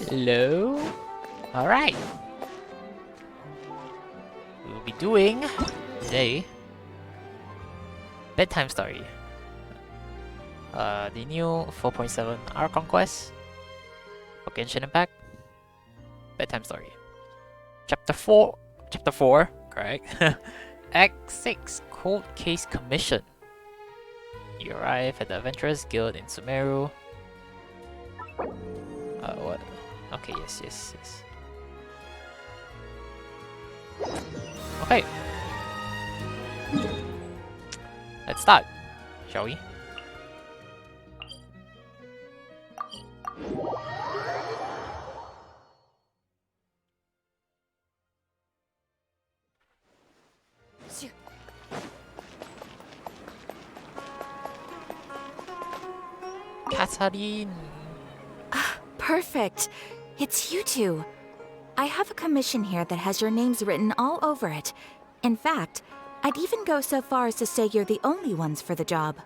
Hello? Alright. We will be doing today bedtime story. The new 4.7 Archon Quest for Genshin Impact. Bedtime story. Chapter 4, correct? Act 6, Cold Case Commission. You arrive at the Adventurers Guild in Sumeru. What? Okay, yes. Okay. Let's start, shall we? Catherine. Perfect. It's you two. I have a commission here that has your names written all over it. In fact, I'd even go so far as to say you're the only ones for the job.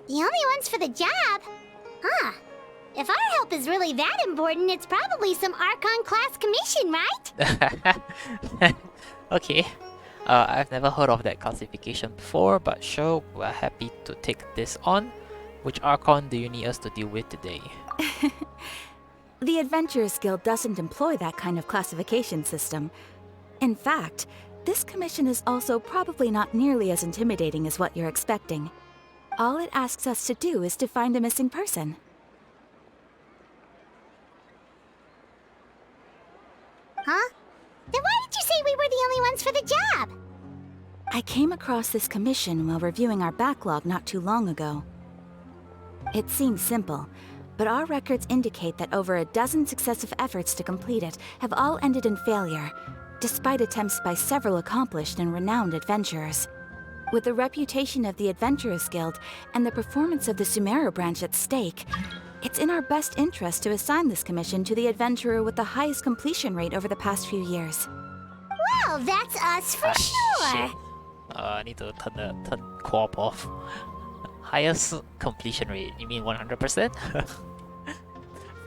The only ones for the job? Huh. If our help is really that important, it's probably some Archon class commission, right? Okay. I've never heard of that classification before, but sure, we're happy to take this on. Which Archon do you need us to deal with today? The Adventurers Guild doesn't employ that kind of classification system. In fact, this commission is also probably not nearly as intimidating as what you're expecting. All it asks us to do is to find a missing person. Huh? Then why did you say we were the only ones for the job? I came across this commission while reviewing our backlog not too long ago. It seems simple, but our records indicate that over a dozen successive efforts to complete it have all ended in failure, despite attempts by several accomplished and renowned adventurers. With the reputation of the Adventurers Guild and the performance of the Sumeru branch at stake, it's in our best interest to assign this commission to the adventurer with the highest completion rate over the past few years. Well, that's us for sure. Shit. I need to turn co-op off. Highest completion rate. You mean 100%?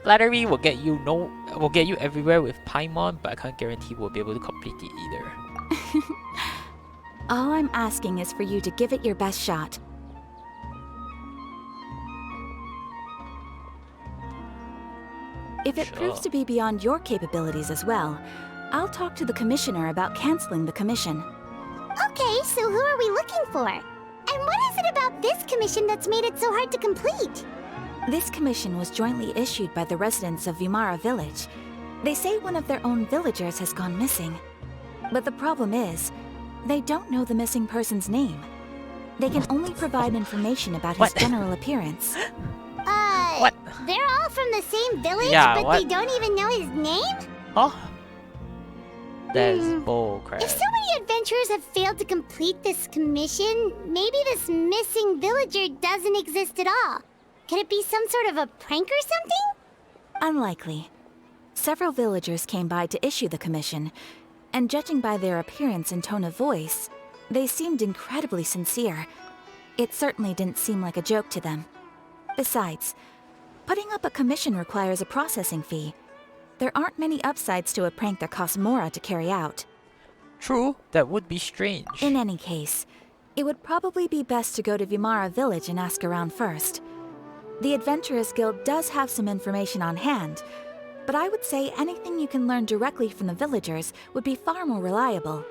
Flattery will get you everywhere with Paimon, but I can't guarantee we'll be able to complete it either. All I'm asking is for you to give it your best shot. If it proves to be beyond your capabilities as well, I'll talk to the commissioner about canceling the commission. Okay, so who are we looking for? And what is it about this commission that's made it so hard to complete? This commission was jointly issued by the residents of Vimara Village. They say one of their own villagers has gone missing. But the problem is, they don't know the missing person's name. They can only provide information about his general appearance. What? They're all from the same village, Yeah, but what? they don't even know his name? Huh? That's bull crap. If so many adventurers have failed to complete this commission, maybe this missing villager doesn't exist at all. Could it be some sort of a prank or something? Unlikely. Several villagers came by to issue the commission, and judging by their appearance and tone of voice, they seemed incredibly sincere. It certainly didn't seem like a joke to them. Besides, putting up a commission requires a processing fee. There aren't many upsides to a prank that costs Mora to carry out. True, that would be strange. In any case, it would probably be best to go to Vimara Village and ask around first. The Adventurers Guild does have some information on hand, but I would say anything you can learn directly from the villagers would be far more reliable.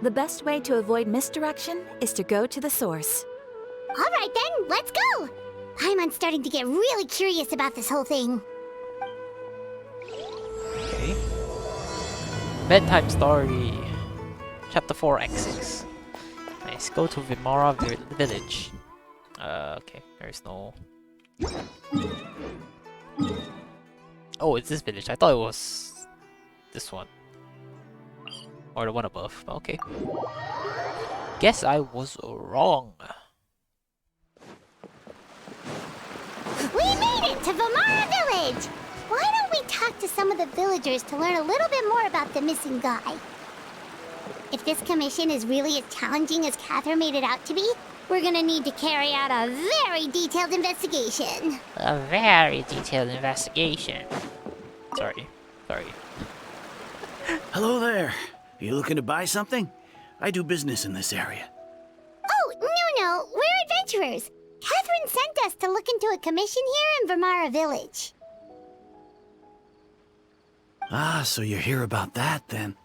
The best way to avoid misdirection is to go to the source. All right then, let's go! I'm starting to get really curious about this whole thing. Okay. Bedtime story. Chapter 4, Act 6. Nice. Go to Vimara Village. Okay. There's no... Oh, it's this village. I thought it was this one. Or the one above. Okay. Guess I was wrong. We made it to Vimara Village! Why don't we talk to some of the villagers to learn a little bit more about the missing guy? If this commission is really as challenging as Catherine made it out to be, We're gonna need to carry out a very detailed investigation. A very detailed investigation. Sorry. Hello there. Are you looking to buy something? I do business in this area. Oh, no, we're adventurers. Catherine sent us to look into a commission here in Vermara Village. Ah, so you're here about that, then.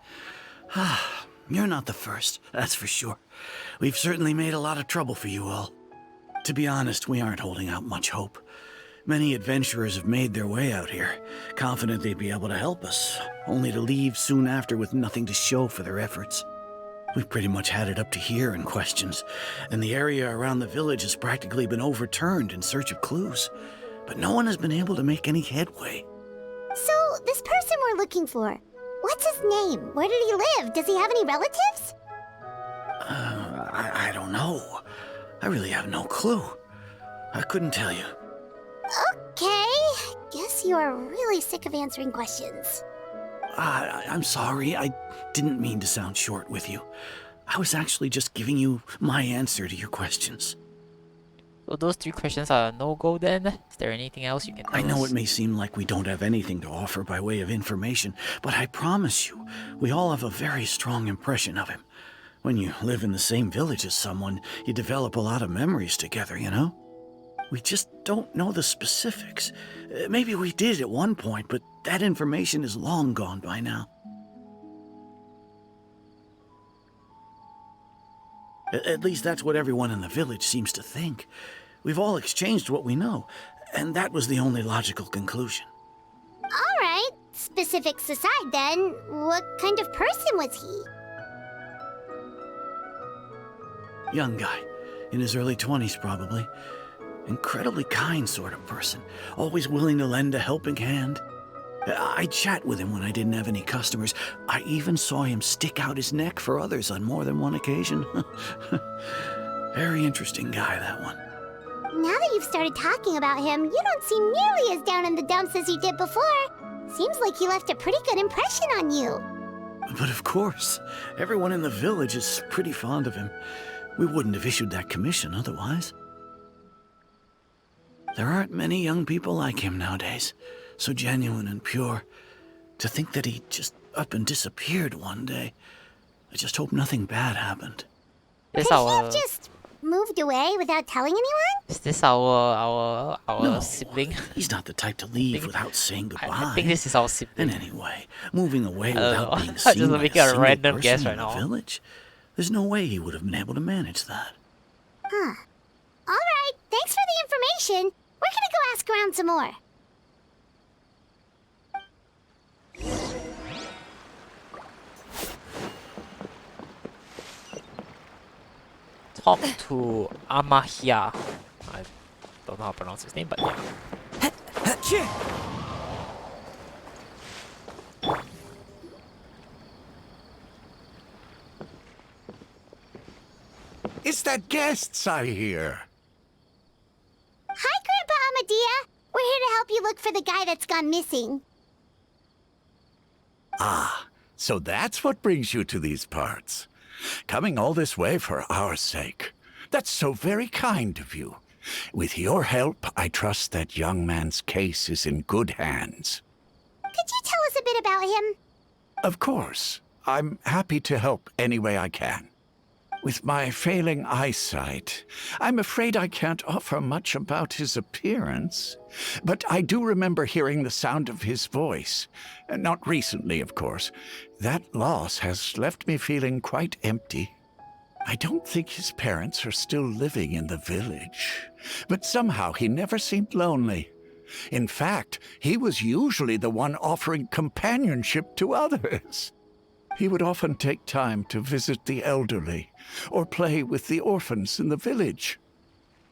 Ah, you're not the first, that's for sure. We've certainly made a lot of trouble for you all. To be honest, we aren't holding out much hope. Many adventurers have made their way out here, confident they'd be able to help us, only to leave soon after with nothing to show for their efforts. We've pretty much had it up to here in questions, and the area around the village has practically been overturned in search of clues, but no one has been able to make any headway. So, this person we're looking for, what's his name? Where did he live? Does he have any relatives? I don't know. I really have no clue. I couldn't tell you. Okay, guess you are really sick of answering questions. I'm sorry, I didn't mean to sound short with you. I was actually just giving you my answer to your questions. So those 3 questions are no-go then? Is there anything else you can tell I know us? it may seem like we don't have anything to offer by way of information, but I promise you, we all have a very strong impression of him. When you live in the same village as someone, you develop a lot of memories together, you know? We just don't know the specifics. Maybe we did at one point, but that information is long gone by now. At least that's what everyone in the village seems to think. We've all exchanged what we know, and that was the only logical conclusion. Alright, specifics aside then, what kind of person was he? Young guy, in his early 20s probably. Incredibly kind sort of person, always willing to lend a helping hand. I'd chat with him when I didn't have any customers. I even saw him stick out his neck for others on more than one occasion. Very interesting guy, that one. Now that you've started talking about him, you don't seem nearly as down in the dumps as you did before. Seems like he left a pretty good impression on you. But of course, everyone in the village is pretty fond of him. We wouldn't have issued that commission otherwise. There aren't many young people like him nowadays, so genuine and pure. To think that he just up and disappeared one day. I just hope nothing bad happened. Is Could he our have just moved away without telling anyone? is this our No, sibling? he's not the type to leave think- without saying goodbye. I think this is our sibling. And anyway, moving away I don't without know. being I'm seen just by making a a single random person guess in right the now. village, there's no way he would have been able to manage that. Huh. Alright, thanks for the information. We're gonna go ask around some more. Talk to Amahia. I don't know how to pronounce his name, but yeah. It's that guests I hear. Hi, Grandpa Amadea. We're here to help you look for the guy that's gone missing. Ah, so that's what brings you to these parts. Coming all this way for our sake. That's so very kind of you. With your help, I trust that young man's case is in good hands. Could you tell us a bit about him? Of course. I'm happy to help any way I can. With my failing eyesight, I'm afraid I can't offer much about his appearance. But I do remember hearing the sound of his voice. Not recently, of course. That loss has left me feeling quite empty. I don't think his parents are still living in the village. But somehow he never seemed lonely. In fact, he was usually the one offering companionship to others. He would often take time to visit the elderly or play with the orphans in the village.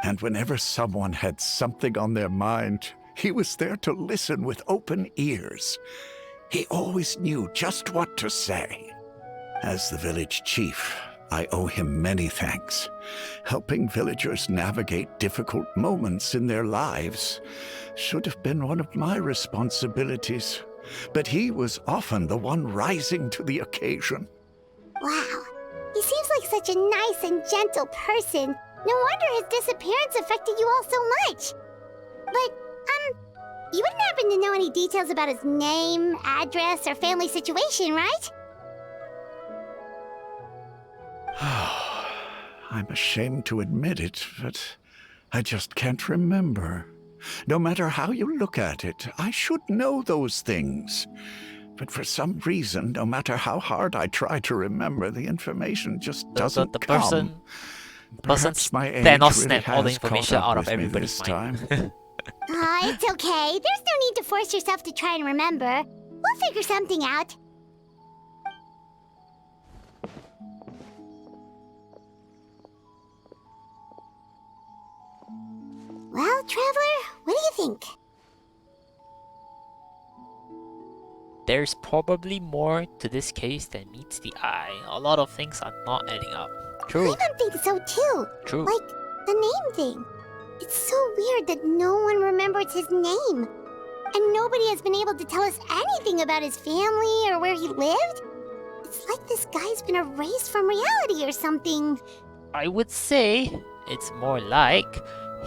And whenever someone had something on their mind, he was there to listen with open ears. He always knew just what to say. As the village chief, I owe him many thanks. Helping villagers navigate difficult moments in their lives should have been one of my responsibilities. But he was often the one rising to the occasion. Wow. He seems like such a nice and gentle person. No wonder his disappearance affected you all so much. But, you wouldn't happen to know any details about his name, address, or family situation, right? I'm ashamed to admit it, but I just can't remember. No matter how you look at it, I should know those things. But for some reason, no matter how hard I try to remember, the information just doesn't the come. person Perhaps my age Thanos really snapped all the has caught information up out of with me everybody's this mind. time. It's okay. There's no need to force yourself to try and remember. We'll figure something out. Well, Traveler, what do you think? There's probably more to this case than meets the eye. A lot of things are not adding up. True, I don't think so too. true. Like, the name thing. It's so weird that no one remembers his name. And nobody has been able to tell us anything about his family or where he lived. It's like this guy's been erased from reality or something. I would say it's more like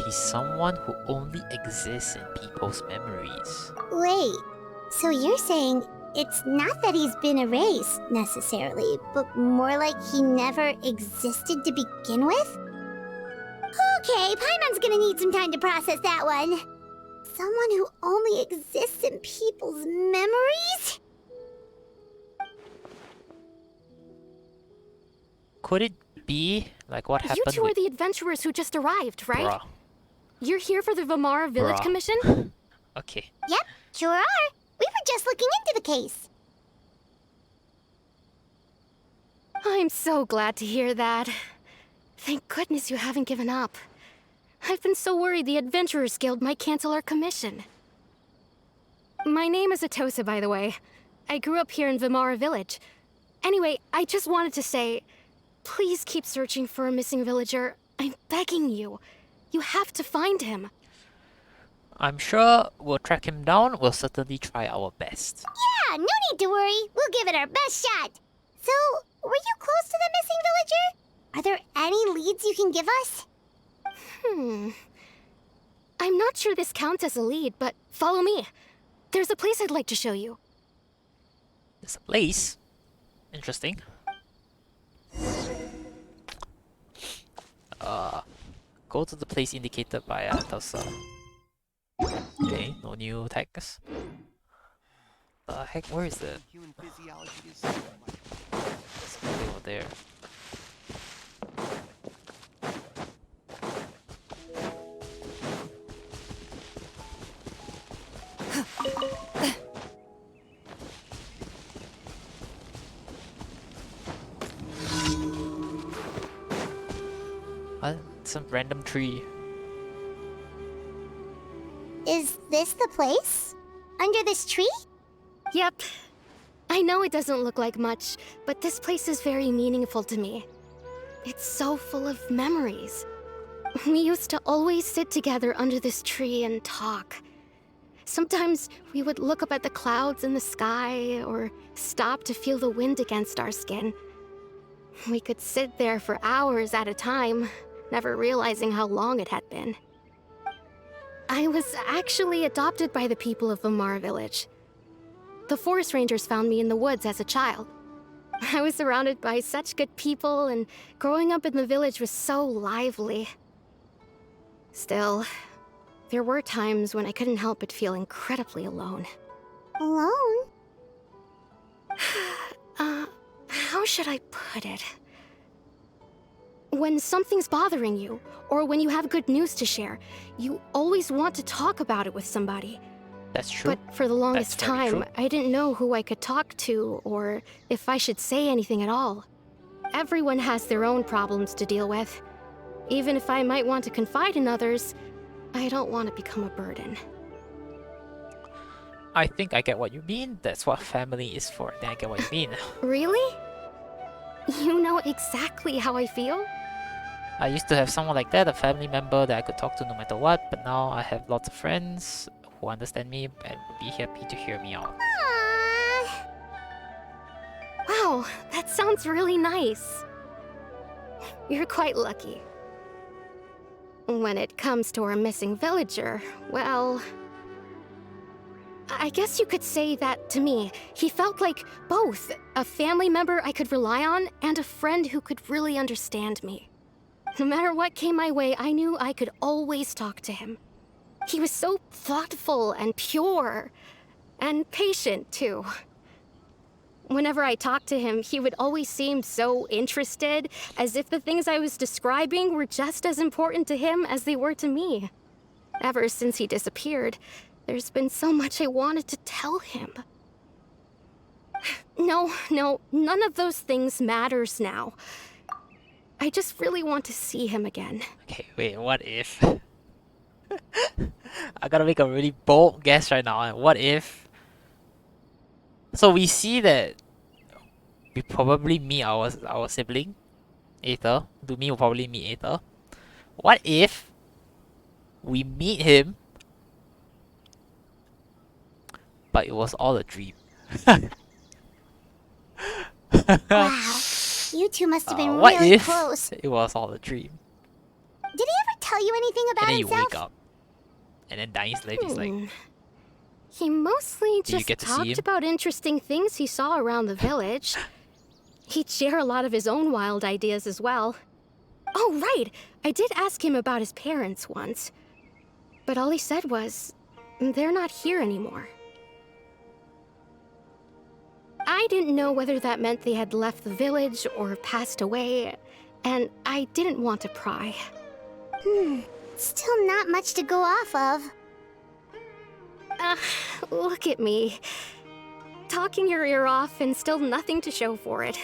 he's someone who only exists in people's memories. Wait, so you're saying it's not that he's been erased, necessarily, but more like he never existed to begin with? Okay, Paimon's gonna need some time to process that one. Someone who only exists in people's memories? Could it be like what happened You two are with the adventurers who just arrived, right? Bruh. You're here for the Vamara Village Bruh. Commission? Okay. Yep, sure are. We were just looking into the case. I'm so glad to hear that. Thank goodness you haven't given up. I've been so worried the Adventurers Guild might cancel our commission. My name is Atosa, by the way. I grew up here in Vamara Village. Anyway, I just wanted to say, please keep searching for a missing villager. I'm begging you. You have to find him. I'm sure we'll track him down. We'll certainly try our best. Yeah, no need to worry. We'll give it our best shot. So, were you close to the missing villager? Are there any leads you can give us? I'm not sure this counts as a lead, but follow me. There's a place I'd like to show you. There's a place. Interesting. Go to the place indicated by Atosa. Okay, no new tags. The heck, where is it? It's over there. Some random tree. Is this the place? Under this tree? Yep. I know it doesn't look like much, but this place is very meaningful to me. It's so full of memories. We used to always sit together under this tree and talk. Sometimes we would look up at the clouds in the sky or stop to feel the wind against our skin. We could sit there for hours at a time, never realizing how long it had been. I was actually adopted by the people of Vamara Village. The forest rangers found me in the woods as a child. I was surrounded by such good people, and growing up in the village was so lively. Still, there were times when I couldn't help but feel incredibly alone. Alone? How should I put it? When something's bothering you, or when you have good news to share, you always want to talk about it with somebody. That's true. But for the longest That's very time, true. I didn't know who I could talk to, or if I should say anything at all. Everyone has their own problems to deal with. Even if I might want to confide in others, I don't want to become a burden. I think I get what you mean. That's what family is for. I think I get what you mean. Really? You know exactly how I feel? I used to have someone like that, a family member that I could talk to no matter what, but now I have lots of friends who understand me and would be happy to hear me out. Aww. Wow, that sounds really nice. You're quite lucky. When it comes to our missing villager, well, I guess you could say that to me. He felt like both a family member I could rely on and a friend who could really understand me. No matter what came my way, I knew I could always talk to him. He was so thoughtful and pure, and patient too. Whenever I talked to him, he would always seem so interested, as if the things I was describing were just as important to him as they were to me. Ever since he disappeared, there's been so much I wanted to tell him. No, none of those things matters now. I just really want to see him again. Okay, wait, what if? I gotta make a really bold guess right now. What if? So we see that we probably meet our sibling, Aether. Dumi will probably meet Aether. What if we meet him, but it was all a dream? Wow, you two must have been What really if close. it was all a dream? Did he ever tell you anything about And then you himself? wake up, and then Dying Slave is like, He mostly Did you just get to see him? talked about interesting things he saw around the village. He'd share a lot of his own wild ideas as well. Oh, right! I did ask him about his parents once. But all he said was, they're not here anymore. I didn't know whether that meant they had left the village or passed away, and I didn't want to pry. Still not much to go off of. Look at me. Talking your ear off and still nothing to show for it.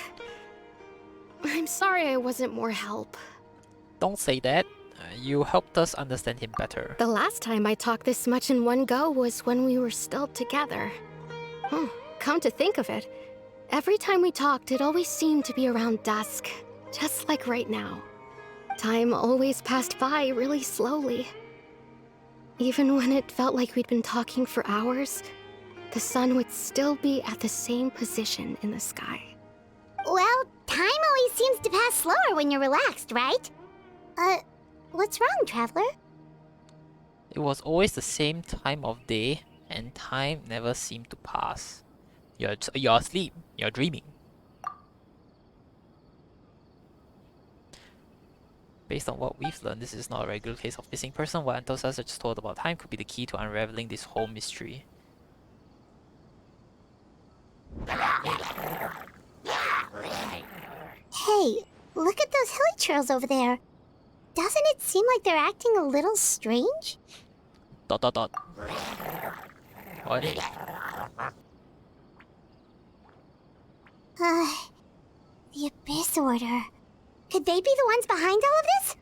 I'm sorry I wasn't more help. don't say that. You helped us understand him better. The last time I talked this much in one go was when we were still together. Come to think of it, every time we talked, it always seemed to be around dusk, just like right now. Time always passed by really slowly. Even when it felt like we'd been talking for hours, the sun would still be at the same position in the sky. Well, time always seems to pass slower when you're relaxed, right? What's wrong, Traveler? It was always the same time of day, and time never seemed to pass. You're asleep. You're dreaming. Based on what we've learned, this is not a regular case of missing person. What Antos has just told about time could be the key to unraveling this whole mystery. Hey, look at those hilly trails over there. Doesn't it seem like they're acting a little strange? ... What? The Abyss Order. Could they be the ones behind all of this?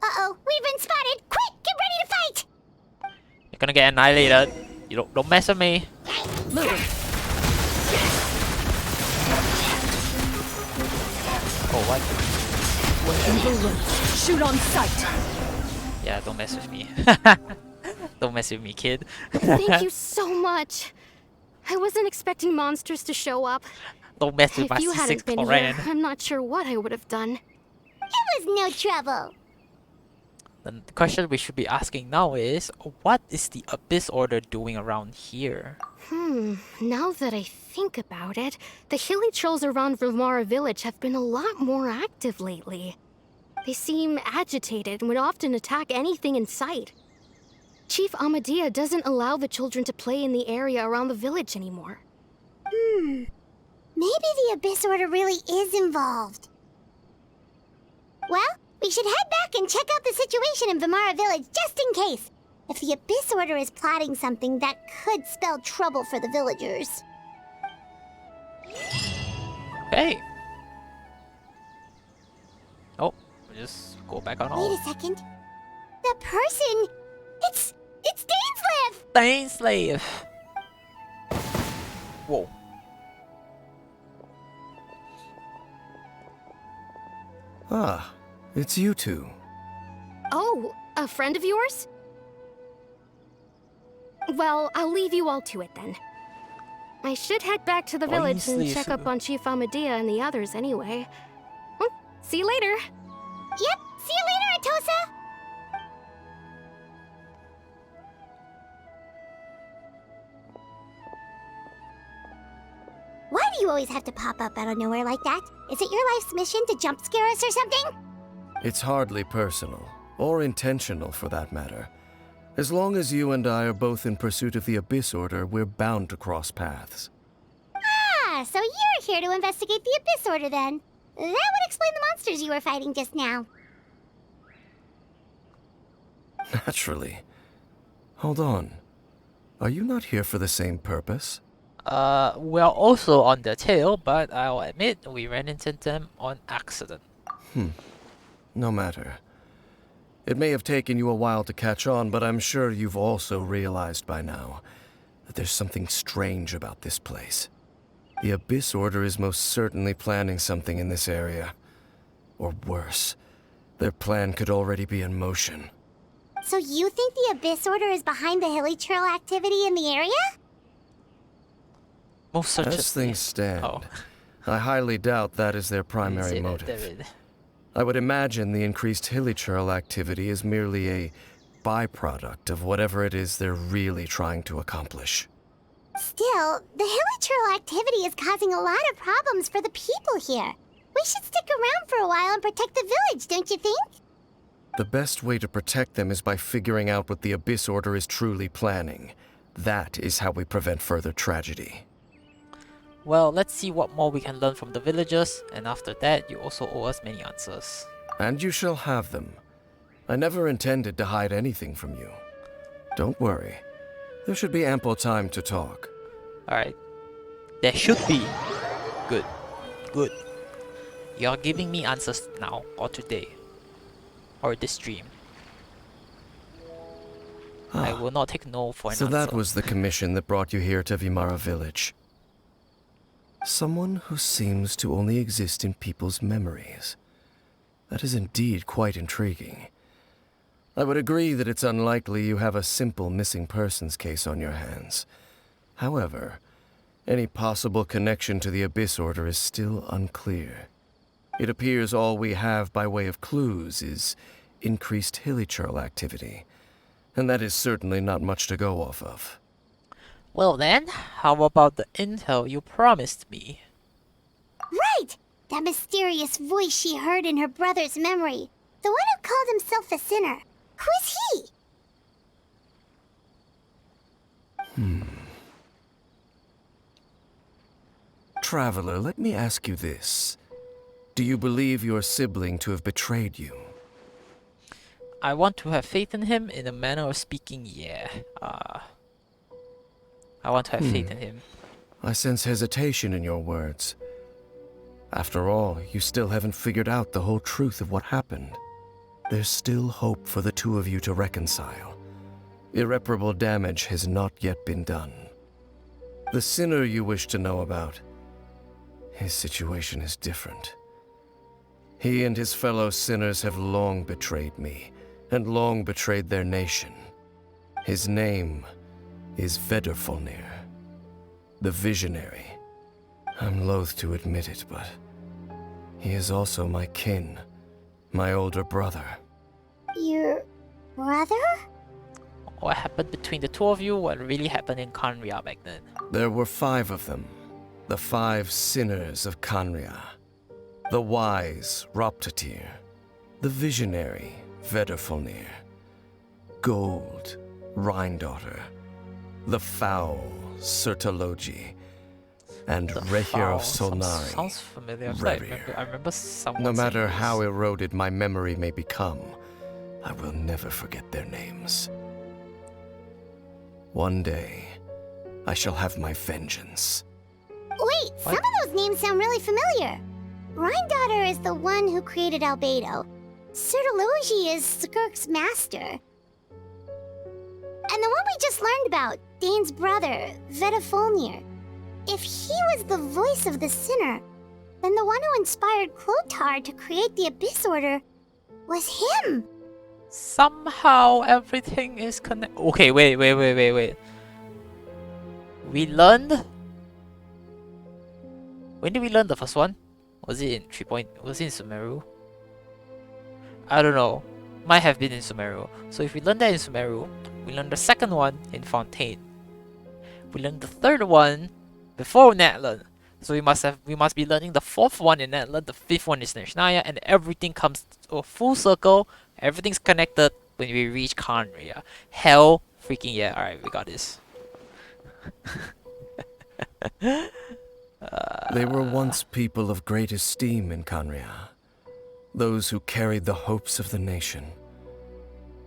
Uh-oh, we've been spotted! Quick, get ready to fight! You're gonna get annihilated. You don't mess with me. Oh, what? Shoot on sight. Yeah, don't mess with me. Don't mess with me, kid. Thank you so much. I wasn't expecting monsters to show up. Don't mess with If my you hadn't C6 been here, Koran. I'm not sure what I would have done. It was no trouble. The question we should be asking now is, what is the Abyss Order doing around here? Now that I think about it, the hilly trolls around Vimara village have been a lot more active lately. They seem agitated and would often attack anything in sight. Chief Amadea doesn't allow the children to play in the area around the village anymore. Maybe the Abyss Order really is involved. Well, we should head back and check out the situation in Vimara village just in case. If the Abyss Order is plotting something that could spell trouble for the villagers. Hey! Oh, we just go back on Wait all. a second. The person... It's Dainslev! Dainsleif! Whoa. Ah, it's you two. Oh, a friend of yours? Well, I'll leave you all to it then. I should head back to the village and check up on Chief Amadea and the others anyway. Well, see you later. Yep, see you later, Atosa! Why do you always have to pop up out of nowhere like that? Is it your life's mission to jump scare us or something? It's hardly personal, or intentional for that matter. As long as you and I are both in pursuit of the Abyss Order, we're bound to cross paths. Ah, so you're here to investigate the Abyss Order then. That would explain the monsters you were fighting just now. Naturally. Hold on. Are you not here for the same purpose? We're also on their tail, but I'll admit we ran into them on accident. No matter. It may have taken you a while to catch on, but I'm sure you've also realized by now that there's something strange about this place. The Abyss Order is most certainly planning something in this area. Or worse, their plan could already be in motion. So you think the Abyss Order is behind the hilly trail activity in the area? Most certainly. As things stand, Oh. I highly doubt that is their primary Say that, motive. David. I would imagine the increased hilly trail activity is merely a byproduct of whatever it is they're really trying to accomplish. Still, the hilly trail activity is causing a lot of problems for the people here. We should stick around for a while and protect the village, don't you think? The best way to protect them is by figuring out what the Abyss Order is truly planning. That is how we prevent further tragedy. Well, let's see what more we can learn from the villagers, and after that, you also owe us many answers. And you shall have them. I never intended to hide anything from you. Don't worry. There should be ample time to talk. Alright. There should be. Good. Good. You're giving me answers now, or today. Or this stream. I will not take no for an So answer. that was the commission that brought you here to Vimara Village. Someone who seems to only exist in people's memories. That is indeed quite intriguing. I would agree that it's unlikely you have a simple missing persons case on your hands. However, any possible connection to the Abyss Order is still unclear. It appears all we have by way of clues is increased hilichurl activity, and that is certainly not much to go off of. Well then, how about the intel you promised me? Right! That mysterious voice she heard in her brother's memory. The one who called himself a sinner. Who is he? Traveler, let me ask you this. Do you believe your sibling to have betrayed you? I want to have faith in him in a manner of speaking, yeah. I want to have faith in him. I sense hesitation in your words. After all, you still haven't figured out the whole truth of what happened. There's still hope for the two of you to reconcile. Irreparable damage has not yet been done. The sinner you wish to know about, his situation is different. He and his fellow sinners have long betrayed me, and long betrayed their nation. His name is Vedrfolnir, the Visionary. I'm loath to admit it, but he is also my kin, my older brother. Your brother? What happened between the two of you? What really happened in Kanria back then? There were 5 of them, the 5 sinners of Kanria. The wise, Roptatir. The visionary, Vedrfolnir. Gold, Rhindaughter. The foul, Sertologi. And The Rehir of foul Solnari. sounds familiar. Rerir. I remember someone No saying matter this. how eroded my memory may become, I will never forget their names. One day, I shall have my vengeance. Wait, some of those names sound really familiar. Rhindaughter is the one who created Albedo. Sertologi is Skirk's master. And the one we just learned about, Dane's brother, Vedrfolnir. If he was the voice of the sinner, then the one who inspired Clotar to create the Abyss Order was him. Somehow everything is connected. Okay, wait. We learned When did we learn the first one? Was it in 3 point? Was it in Sumeru? I don't know. Might have been in Sumeru. So if we learn that in Sumeru, we learn the second one in Fontaine. We learned the third one before Natlan. So we must be learning the fourth one in Natlan, the fifth one is Neshnaya, and everything comes to a full circle. Everything's connected when we reach Khaenri'ah. Hell freaking yeah. Alright, we got this. They were once people of great esteem in Khaenri'ah. Those who carried the hopes of the nation.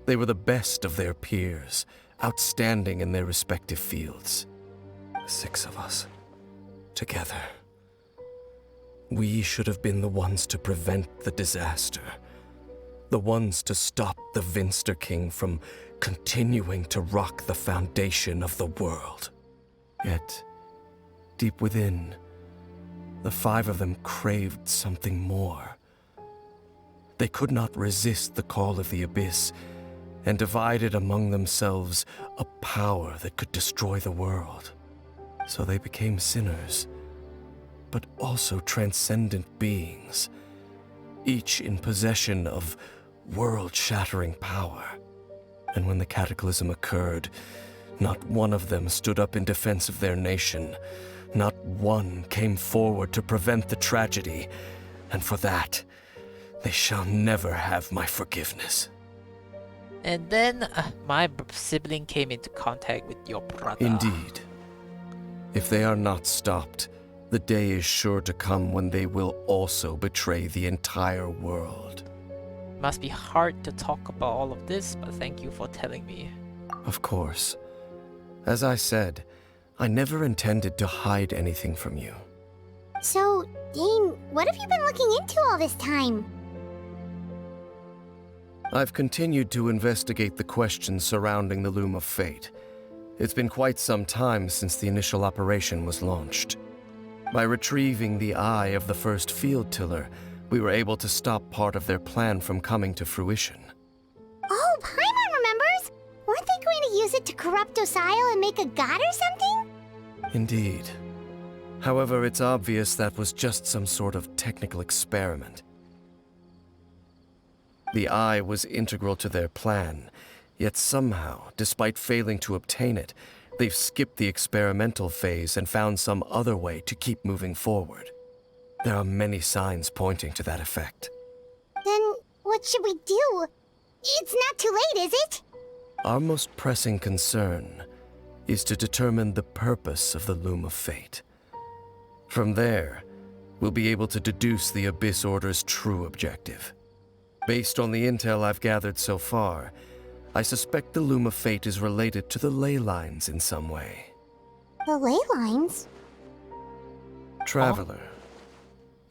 They were the best of their peers, outstanding in their respective fields. 6 of us, together. We should have been the ones to prevent the disaster. The ones to stop the Vinster King from continuing to rock the foundation of the world. Yet, deep within, the 5 of them craved something more. They could not resist the call of the Abyss, and divided among themselves a power that could destroy the world. So they became sinners, but also transcendent beings, each in possession of world-shattering power. And when the cataclysm occurred, not one of them stood up in defense of their nation. Not one came forward to prevent the tragedy, and for that, they shall never have my forgiveness. And then my sibling came into contact with your brother. Indeed. If they are not stopped, the day is sure to come when they will also betray the entire world. Must be hard to talk about all of this, but thank you for telling me. Of course. As I said, I never intended to hide anything from you. So, Dane, what have you been looking into all this time? I've continued to investigate the questions surrounding the Loom of Fate. It's been quite some time since the initial operation was launched. By retrieving the eye of the first field tiller, we were able to stop part of their plan from coming to fruition. Oh, Paimon remembers! Weren't they going to use it to corrupt Docile and make a god or something? Indeed. However, it's obvious that was just some sort of technical experiment. The eye was integral to their plan, yet somehow, despite failing to obtain it, they've skipped the experimental phase and found some other way to keep moving forward. There are many signs pointing to that effect. Then, what should we do? It's not too late, is it? Our most pressing concern is to determine the purpose of the Loom of Fate. From there, we'll be able to deduce the Abyss Order's true objective. Based on the intel I've gathered so far, I suspect the Loom of Fate is related to the ley lines in some way. The ley lines? Traveler,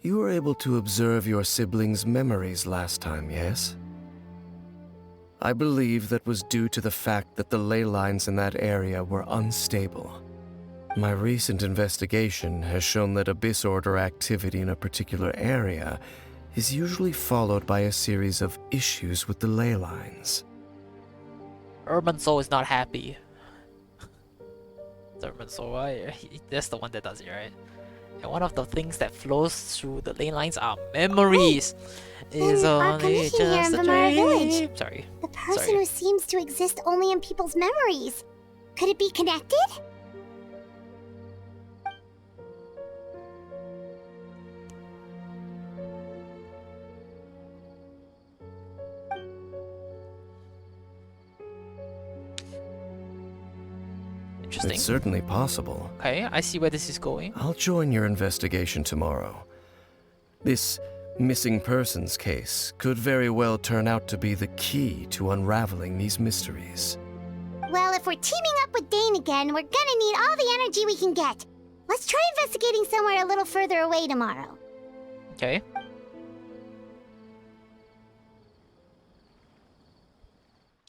you were able to observe your siblings' memories last time, yes? I believe that was due to the fact that the ley lines in that area were unstable. My recent investigation has shown that Abyss Order activity in a particular area is usually followed by a series of issues with the ley lines. Urban Soul is not happy. It's Urban Soul, right? That's the one that does it, right? And one of the things that flows through the ley lines are memories. Is our only condition here just in a Vamara dream. Village. Sorry. The person Sorry. who seems to exist only in people's memories. Could it be connected? Interesting. It's certainly possible. Okay, I see where this is going. I'll join your investigation tomorrow. This missing persons case could very well turn out to be the key to unraveling these mysteries. Well, if we're teaming up with Dane again, we're gonna need all the energy we can get. Let's try investigating somewhere a little further away tomorrow. Okay.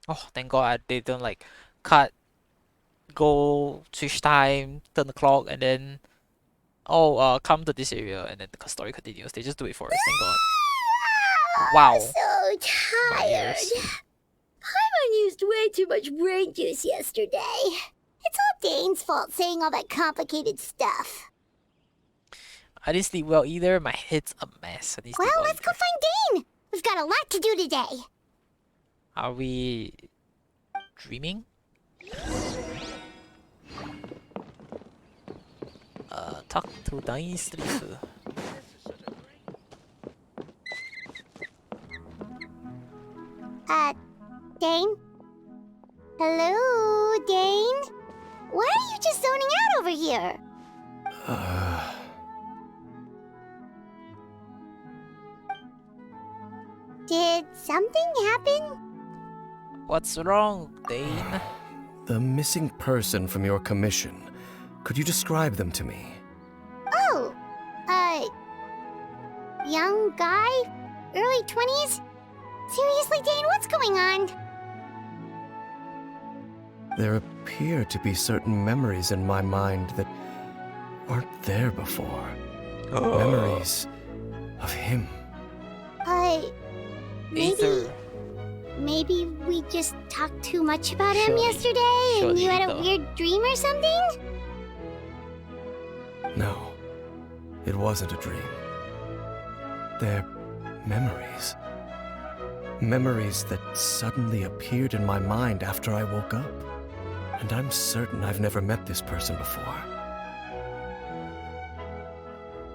Oh, thank God they don't like cut, go, switch time, turn the clock, and then come to this area, and then the story continues. They just do it for us. Thank God. Wow. So tired. Yes. Paimon used way too much brain juice yesterday. It's all Dane's fault saying all that complicated stuff. I didn't sleep well either. My head's a mess. I didn't sleep Well, well let's go either. find Dane. We've got a lot to do today. Are we dreaming? Talk to Dane Street. Dane? Hello, Dane? Why are you just zoning out over here? Did something happen? What's wrong, Dane? The missing person from your commission. Could you describe them to me? Oh, young guy? Early 20s? Seriously, Dane, what's going on? There appear to be certain memories in my mind that aren't there before. Memories of him. Aether. Maybe we just talked too much about him Surely. yesterday and you had a Surely, weird dream or something? No, it wasn't a dream. They're memories. Memories that suddenly appeared in my mind after I woke up. And I'm certain I've never met this person before.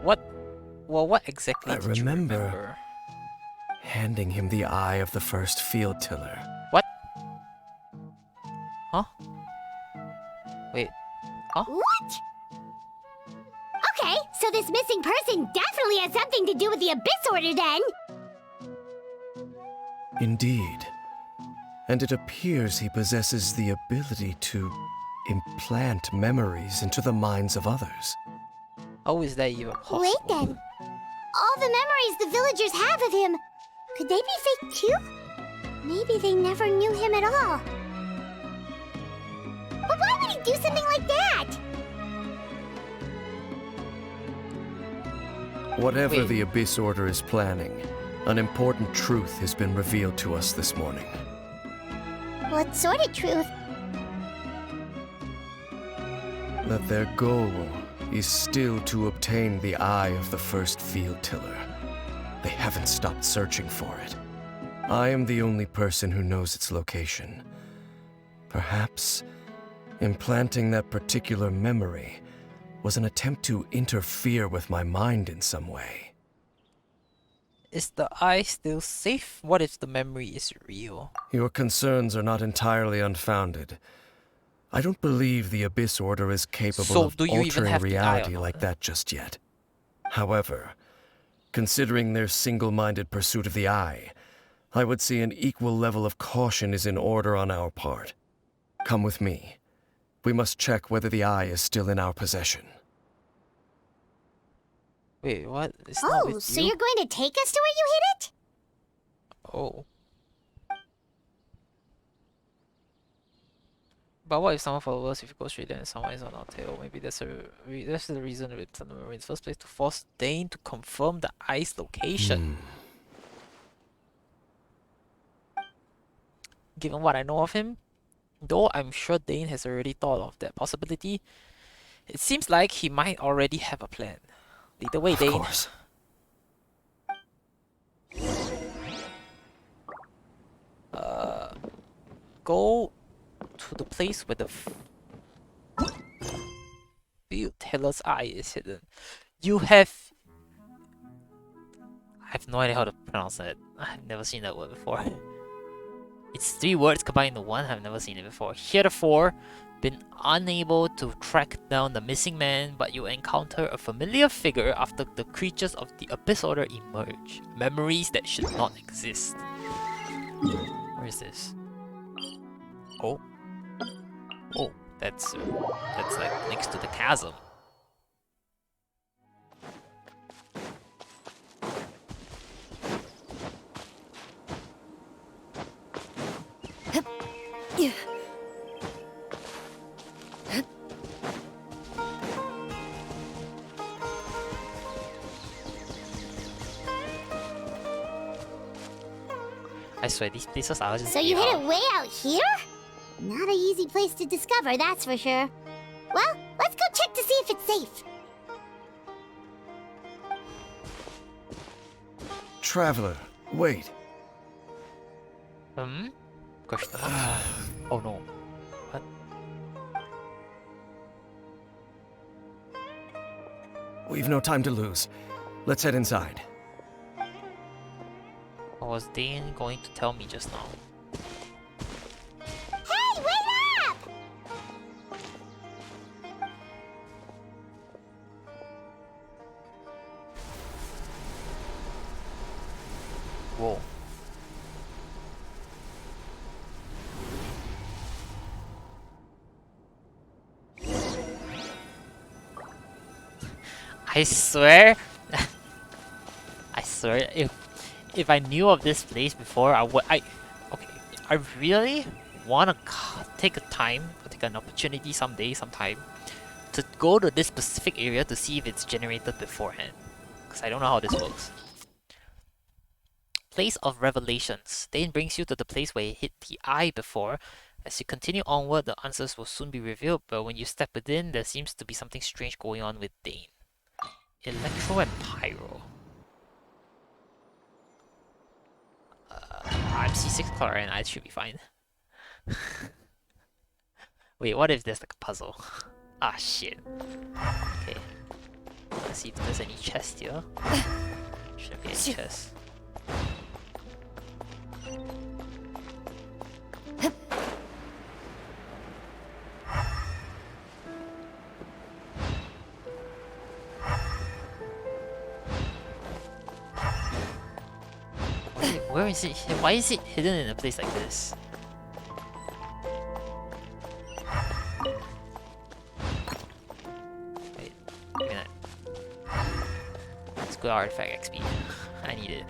What? Well, what exactly I did you remember. remember? Handing him the eye of the first field tiller. What? Huh? Wait. What? Okay, so this missing person definitely has something to do with the Abyss Order then. Indeed. And it appears he possesses the ability to implant memories into the minds of others. How is that even possible? Wait then. All the memories the villagers have of him, could they be fake too? Maybe they never knew him at all. But why would he do something like that? Whatever Wait. the Abyss Order is planning, an important truth has been revealed to us this morning. What sort of truth? That their goal is still to obtain the eye of the first field tiller. They haven't stopped searching for it. I am the only person who knows its location. Perhaps implanting that particular memory was an attempt to interfere with my mind in some way. Is the eye still safe? What if the memory is real? Your concerns are not entirely unfounded. I don't believe the Abyss Order is capable So of do you even altering have the eye or reality not? like that just yet. However, considering their single-minded pursuit of the eye, I would say an equal level of caution is in order on our part. Come with me. We must check whether the eye is still in our possession. Wait, what? It's not Oh, with so you? you're going to take us to where you hid it? Oh. But what if someone follows us if you go straight there and someone is on our tail? Maybe that's the reason we returned the memory in the first place, to force Dane to confirm the eye's location. Given what I know of him, though I'm sure Dane has already thought of that possibility, it seems like he might already have a plan. Lead the way, Of Dane. course. Go to the place where the field teller's eye is hidden. You have... I have no idea how to pronounce that. I've never seen that word before. It's 3 words combined into one. I've never seen it before. Heretofore, been unable to track down the missing man, but you encounter a familiar figure after the creatures of the Abyss Order emerge. Memories that should not exist. Where is this? Oh. Oh, that's like next to the chasm. I swear, these places are just... So you hid it way out here? Not an easy place to discover, that's for sure. Well, let's go check to see if it's safe. Traveler, wait. Question mark? Oh no. What? We've no time to lose. Let's head inside. What was Dane going to tell me just now? Hey, wait up! Whoa. I swear, I swear, if I knew of this place before, okay, I really wanna take a time, or take an opportunity sometime, to go to this specific area to see if it's generated beforehand, because I don't know how this works. Place of Revelations. Dane brings you to the place where he hit the eye before. As you continue onward, the answers will soon be revealed, but when you step within, there seems to be something strange going on with Dane. Electro and Pyro. I'm C6 color and I should be fine. Wait, what if there's like a puzzle? Ah, shit. Okay. Let's see if there's any chest here. Shouldn't be any chest. Where is it? Why is it hidden in a place like this? Wait, give me that. It's good artifact XP. I need it.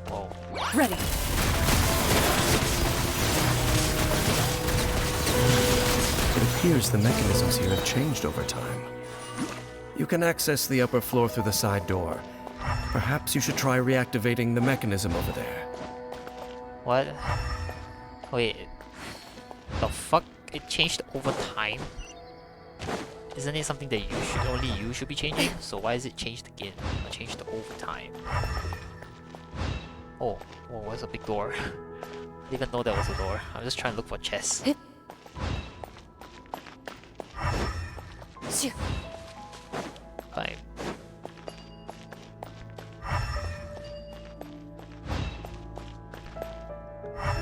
Whoa. Ready. It appears the mechanisms here have changed over time. You can access the upper floor through the side door. Perhaps you should try reactivating the mechanism over there. What? Wait. The fuck? It changed over time? Isn't it something that only you should be changing? So why is it changed again? Or changed over time? Oh, whoa, where's a big door? Didn't even know there was a door. I'm just trying to look for chests. Climb.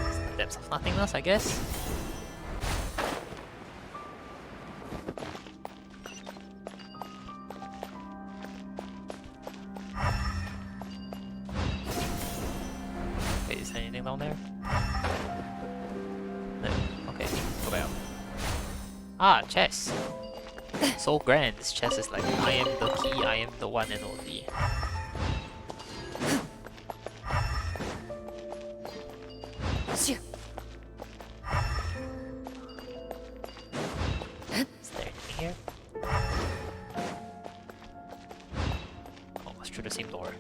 It's the depths of nothingness, I guess. Wait, is there anything down there? No. Okay, go back up. Ah, chest! So grand, this chest is like, I am the key, I am the one and only. Is there anything here? Oh, it's through the same door.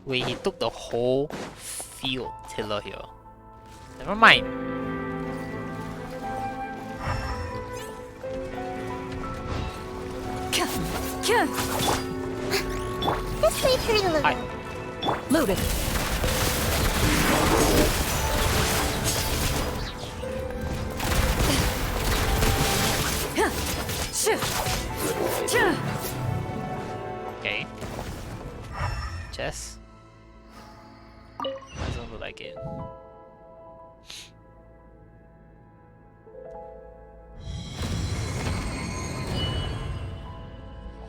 Wait, he took the whole field tiller here. Never mind. This might hurt a little. Loaded. Okay. Chess. Doesn't look like it.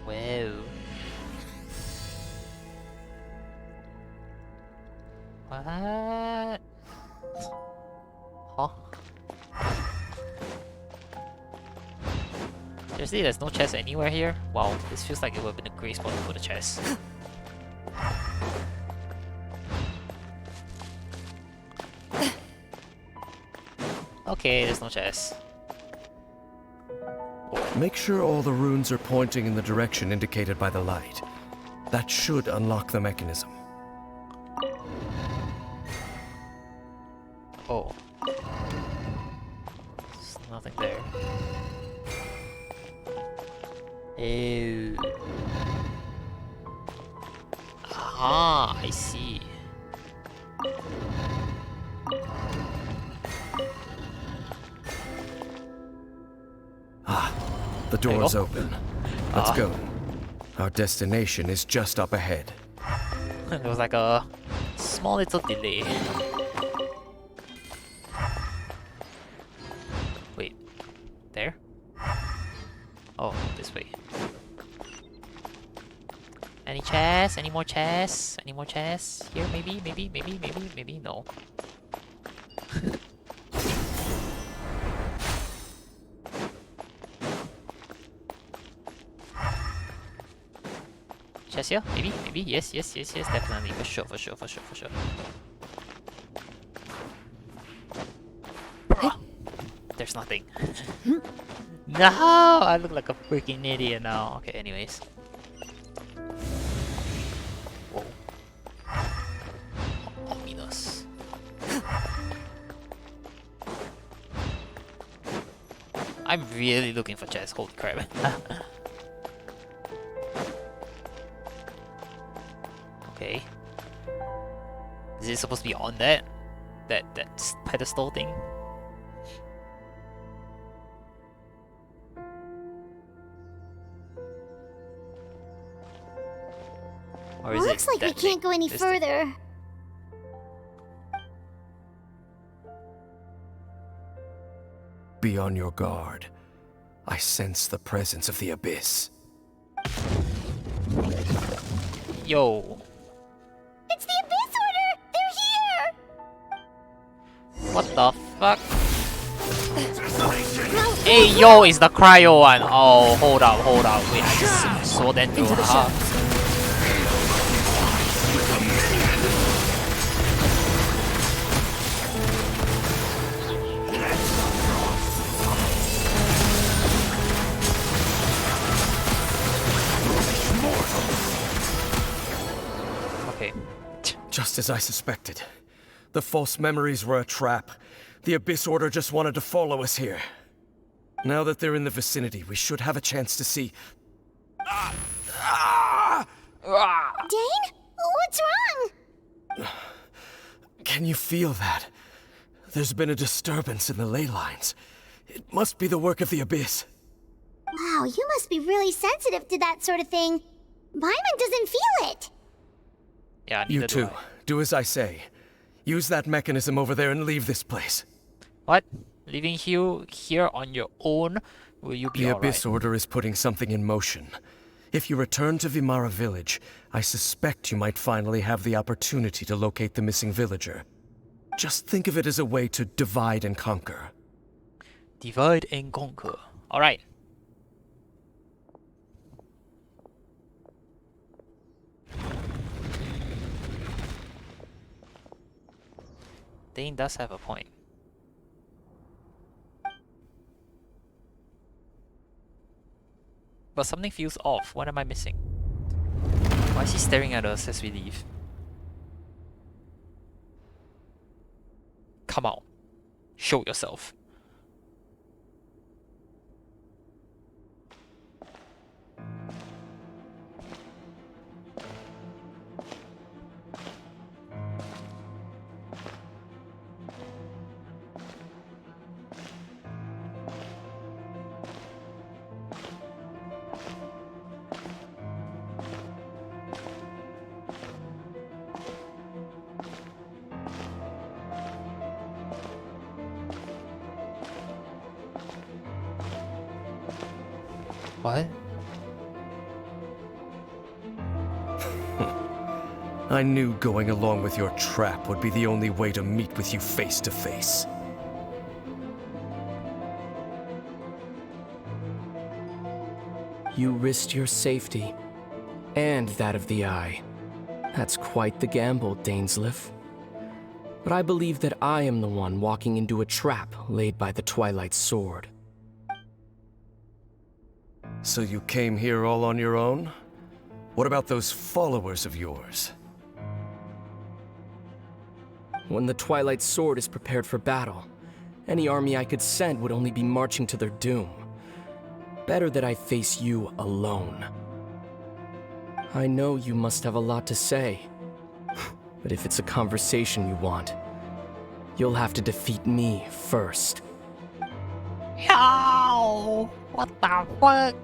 Whoa. What? Huh? Seriously, there's no chest anywhere here? Wow, this feels like it would have been a great spot to put a chest. Okay, there's no chest. Make sure all the runes are pointing in the direction indicated by the light. That should unlock the mechanism. Oh. There's nothing there. Ew. Ah, I see. Ah, the There you door's go. open. Let's go. Our destination is just up ahead. There was like a small little delay. Wait, there? Oh, this way. Any chests? Any more chests? Any more chests? Here, maybe, maybe, no. Chest here? Maybe, yes, definitely, for sure. Bruh. There's nothing. No, I look like a freaking idiot now. Okay, anyways. Whoa. Ominous. I'm really looking for chests, holy crap. Okay. Is it supposed to be on that pedestal thing? Or is Looks it like we that thing? can't go any This thing? further. Be on your guard. I sense the presence of the abyss. Yo. It's the Abyss Order! They're here! What the fuck? Hey yo, it's the cryo one. Oh, hold up. Wait, I just saw that through. Okay. Just as I suspected. The false memories were a trap. The Abyss Order just wanted to follow us here. Now that they're in the vicinity, we should have a chance to see... Dane? What's wrong? Can you feel that? There's been a disturbance in the ley lines. It must be the work of the Abyss. Wow, you must be really sensitive to that sort of thing. Paimon doesn't feel it. Yeah, You neither do too. I. Do as I say. Use that mechanism over there and leave this place. What? Leaving you here on your own? Will you be The alright? Abyss Order is putting something in motion. If you return to Vimara Village, I suspect you might finally have the opportunity to locate the missing villager. Just think of it as a way to divide and conquer. Divide and conquer. Alright. Dane does have a point. But something feels off. What am I missing? Why is he staring at us as we leave? Come out. Show yourself. What? I knew going along with your trap would be the only way to meet with you face to face. You risked your safety, and that of the Eye. That's quite the gamble, Dainsleif. But I believe that I am the one walking into a trap laid by the Twilight Sword. So you came here all on your own? What about those followers of yours? When the Twilight Sword is prepared for battle, any army I could send would only be marching to their doom. Better that I face you alone. I know you must have a lot to say, but if it's a conversation you want, you'll have to defeat me first. Yo! What the fuck?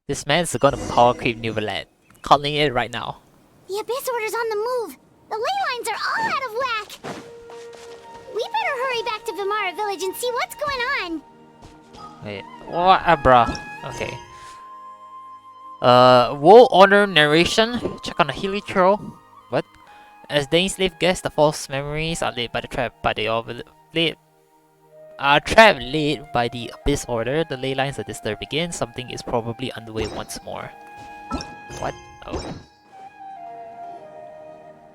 This man's gonna power creep Neverland. Calling it right now. The Abyss Order's on the move. The ley lines are all out of whack. We better hurry back to Vimara Village and see what's going on. Wait, what, bruh? Okay. Woe Honor narration. Check on the Helitro. What? As Dainsleif guessed, the false memories are laid by the trap, but they all laid by the Abyss Order. The ley lines are disturbed again. Something is probably underway once more. What? Oh.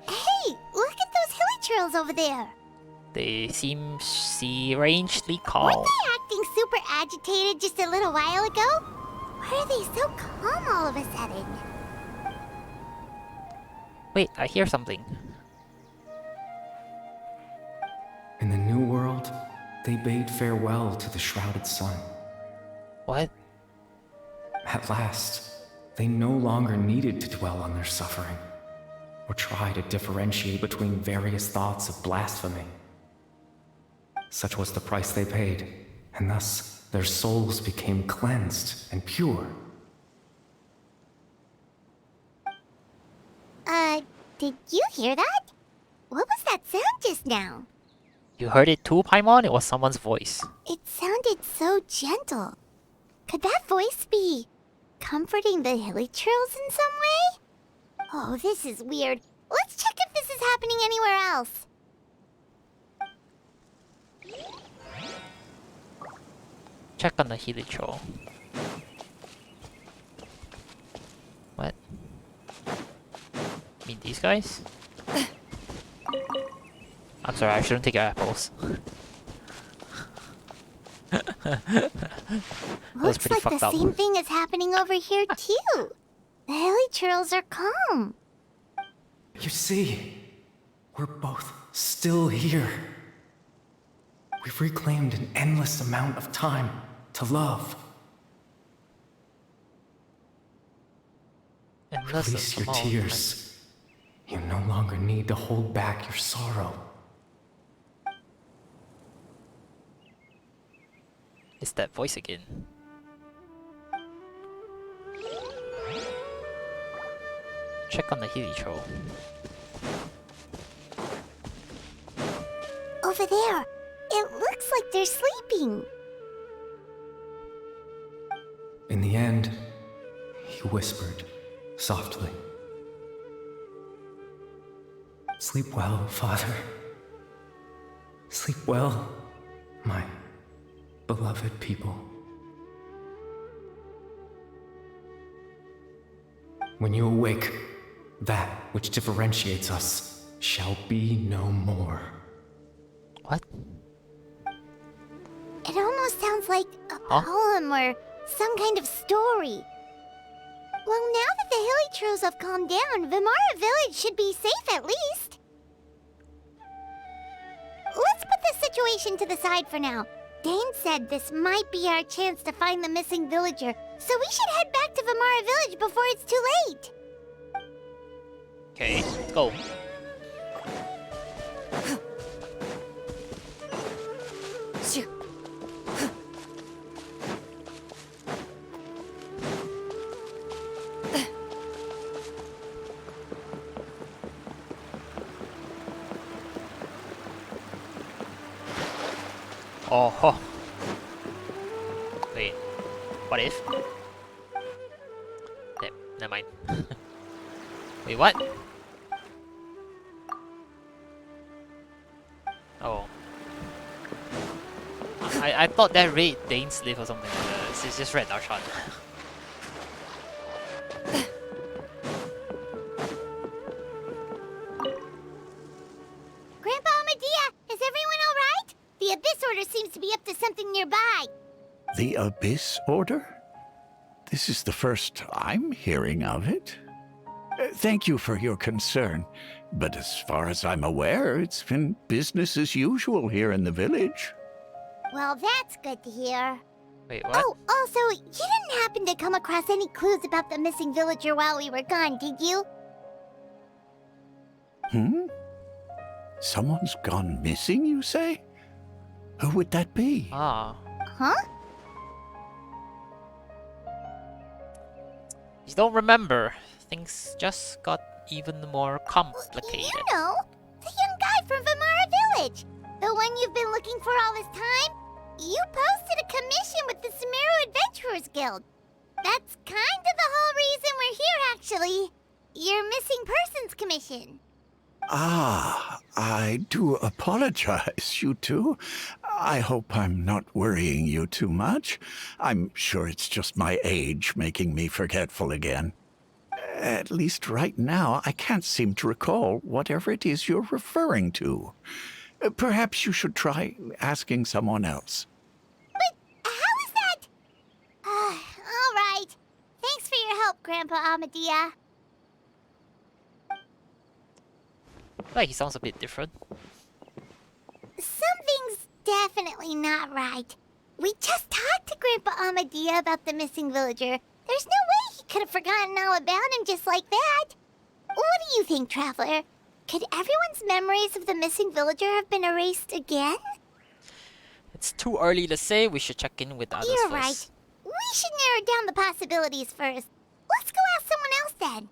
Hey, look at those hilly trails over there. They seem strangely calm. Weren't they acting super agitated just a little while ago? Why are they so calm all of a sudden? Wait, I hear something. In the New World, they bade farewell to the shrouded sun. What? At last, they no longer needed to dwell on their suffering, or try to differentiate between various thoughts of blasphemy. Such was the price they paid, and thus their souls became cleansed and pure. Did you hear that? What was that sound just now? You heard it too, Paimon? It was someone's voice. It sounded so gentle. Could that voice be comforting the hilly trails in some way? Oh, this is weird. Let's check if this is happening anywhere else. Check on the Helitro. What? You mean these guys? I'm sorry, I shouldn't take your apples. Looks like the same thing is happening over here too. The hilly trails are calm. You see, we're both still here. We've reclaimed an endless amount of time to love. Release your tears. You no longer need to hold back your sorrow. It's that voice again. Check on the Helitro. Over there. It looks like they're sleeping. In the end, he whispered softly. Sleep well, Father. Sleep well, my beloved people. When you awake, that which differentiates us shall be no more. What? It almost sounds like a poem or some kind of story. Well, now that the hilly trails have calmed down, Vimara Village should be safe at least. Let's put this situation to the side for now. Dane said this might be our chance to find the missing villager, so we should head back to Vimara Village before it's too late. Okay, go. Oh, ho. Wait, what if? Never mind. Wait, what? Oh. I thought that read Dainsleif or something. It's just read Archon. Grandpa, Abyss Order seems to be up to something nearby. The Abyss Order? This is the first I'm hearing of it. Thank you for your concern, but as far as I'm aware, it's been business as usual here in the village. Well, that's good to hear. Wait, what? Oh, also, you didn't happen to come across any clues about the missing villager while we were gone, did you? Someone's gone missing, you say? Who would that be? Ah. Huh? You don't remember. Things just got even more complicated. You know, the young guy from Vamara Village. The one you've been looking for all this time. You posted a commission with the Sumeru Adventurers Guild. That's kind of the whole reason we're here, actually. Your missing persons commission. Ah, I do apologize, you two. I hope I'm not worrying you too much. I'm sure it's just my age making me forgetful again. At least right now, I can't seem to recall whatever it is you're referring to. Perhaps you should try asking someone else. But how is that? All right. Thanks for your help, Grandpa Amadia. Like he sounds a bit different. Something's definitely not right. We just talked to Grandpa Amadia about the missing villager. There's no way he could have forgotten all about him just like that. What do you think, Traveler? Could everyone's memories of the missing villager have been erased again? It's too early to say. We should check in with others You're first. right. We should narrow down the possibilities first. Let's go ask someone else then.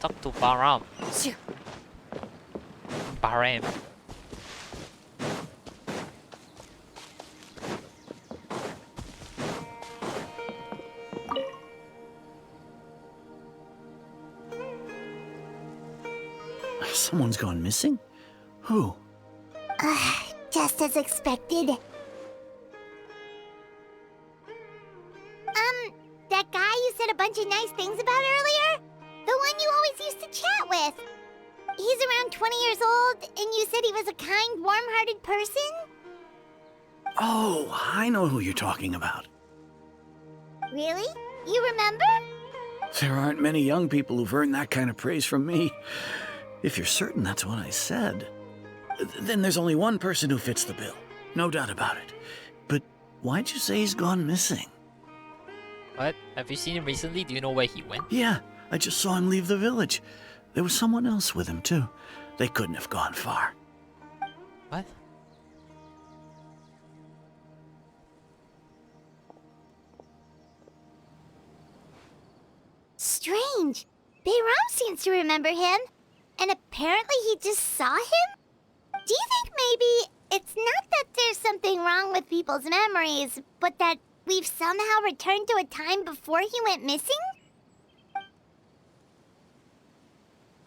Talk to Baram. Baram. Someone's gone missing? Who? Just as expected. That guy you said a bunch of nice things about earlier? The one you always used to chat with. He's around 20 years old, and you said he was a kind, warm-hearted person? Oh, I know who you're talking about. Really? You remember? There aren't many young people who've earned that kind of praise from me. If you're certain that's what I said, then there's only one person who fits the bill. No doubt about it. But why'd you say he's gone missing? What? Have you seen him recently? Do you know where he went? Yeah, I just saw him leave the village. There was someone else with him, too. They couldn't have gone far. What? Strange. Bayram seems to remember him. And apparently he just saw him? Do you think maybe it's not that there's something wrong with people's memories, but that we've somehow returned to a time before he went missing?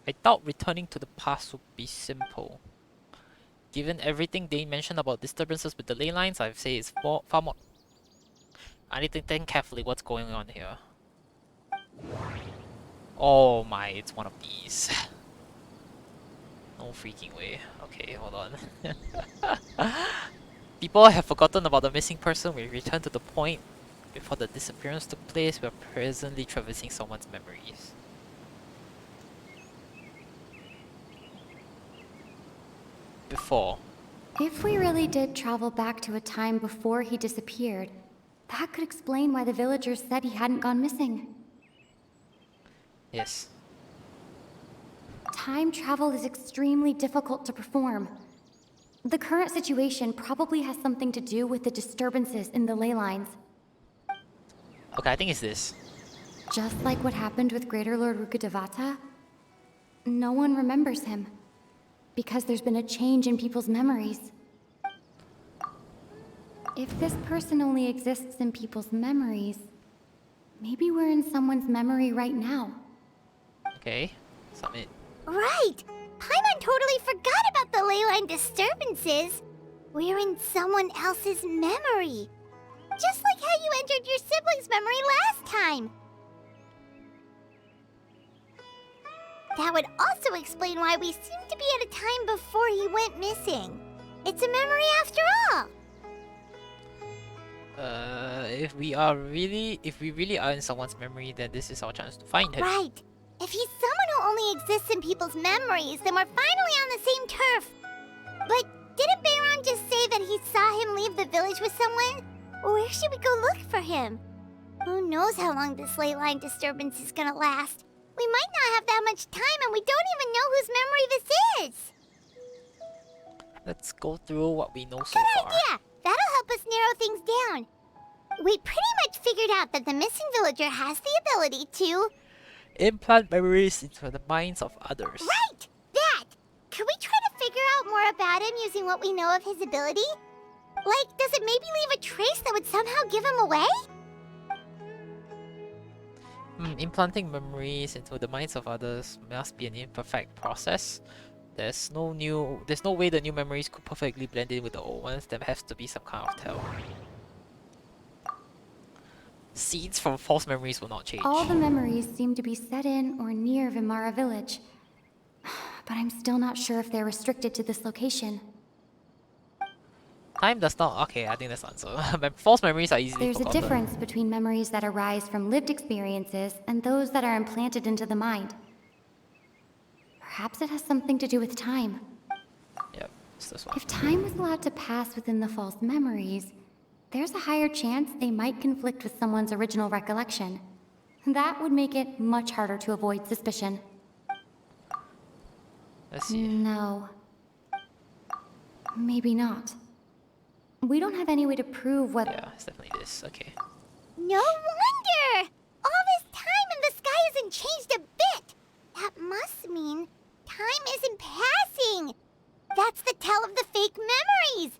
I thought returning to the past would be simple. Given everything they mentioned about disturbances with the ley lines, I'd say it's far more... I need to think carefully what's going on here. Oh my, it's one of these. No freaking way. Okay, hold on. People have forgotten about the missing person. We return to the point before the disappearance took place. We are presently traversing someone's memories. Before. If we really did travel back to a time before he disappeared, that could explain why the villagers said he hadn't gone missing. Yes. Time travel is extremely difficult to perform. The current situation probably has something to do with the disturbances in the ley lines. Okay, I think it's this. Just like what happened with Greater Lord Rukkhadevata, no one remembers him, because there's been a change in people's memories. If this person only exists in people's memories, maybe we're in someone's memory right now. Okay, submit. Right! Paimon totally forgot about the ley line disturbances. We're in someone else's memory. Just like how you entered your siblings' time. That would also explain why we seem to be at a time before he went missing. It's a memory after all. If we really are in someone's memory, then this is our chance to find him. Right. If he's someone who only exists in people's memories, then we're finally on the same turf. But didn't Bayron just say that he saw him leave the village with someone? Where should we go look for him? Who knows how long this ley line disturbance is gonna last? We might not have that much time, and we don't even know whose memory this is. Let's go through what we know so Good far. idea! That'll help us narrow things down. We pretty much figured out that the missing villager has the ability to... Implant memories into the minds of others. Right! That! Could we try to figure out more about him using what we know of his ability? Like, does it maybe leave a trace that would somehow give him away? Implanting memories into the minds of others must be an imperfect process. There's no way the new memories could perfectly blend in with the old ones. There has to be some kind of tell. Seeds from false memories will not change. All the memories seem to be set in or near Vimara village. But I'm still not sure if they're restricted to this location. Time does not... Okay, I think that's the answer. False memories are easily There's a forgotten. difference between memories that arise from lived experiences and those that are implanted into the mind. Perhaps it has something to do with time. Yep, it's this one. If time was allowed to pass within the false memories, there's a higher chance they might conflict with someone's original recollection. That would make it much harder to avoid suspicion. Let's see. No. Maybe not. We don't have any way to prove whether... Yeah, it's definitely this. Okay. No wonder! All this time and the sky hasn't changed a bit! That must mean time isn't passing! That's the tell of the fake memories!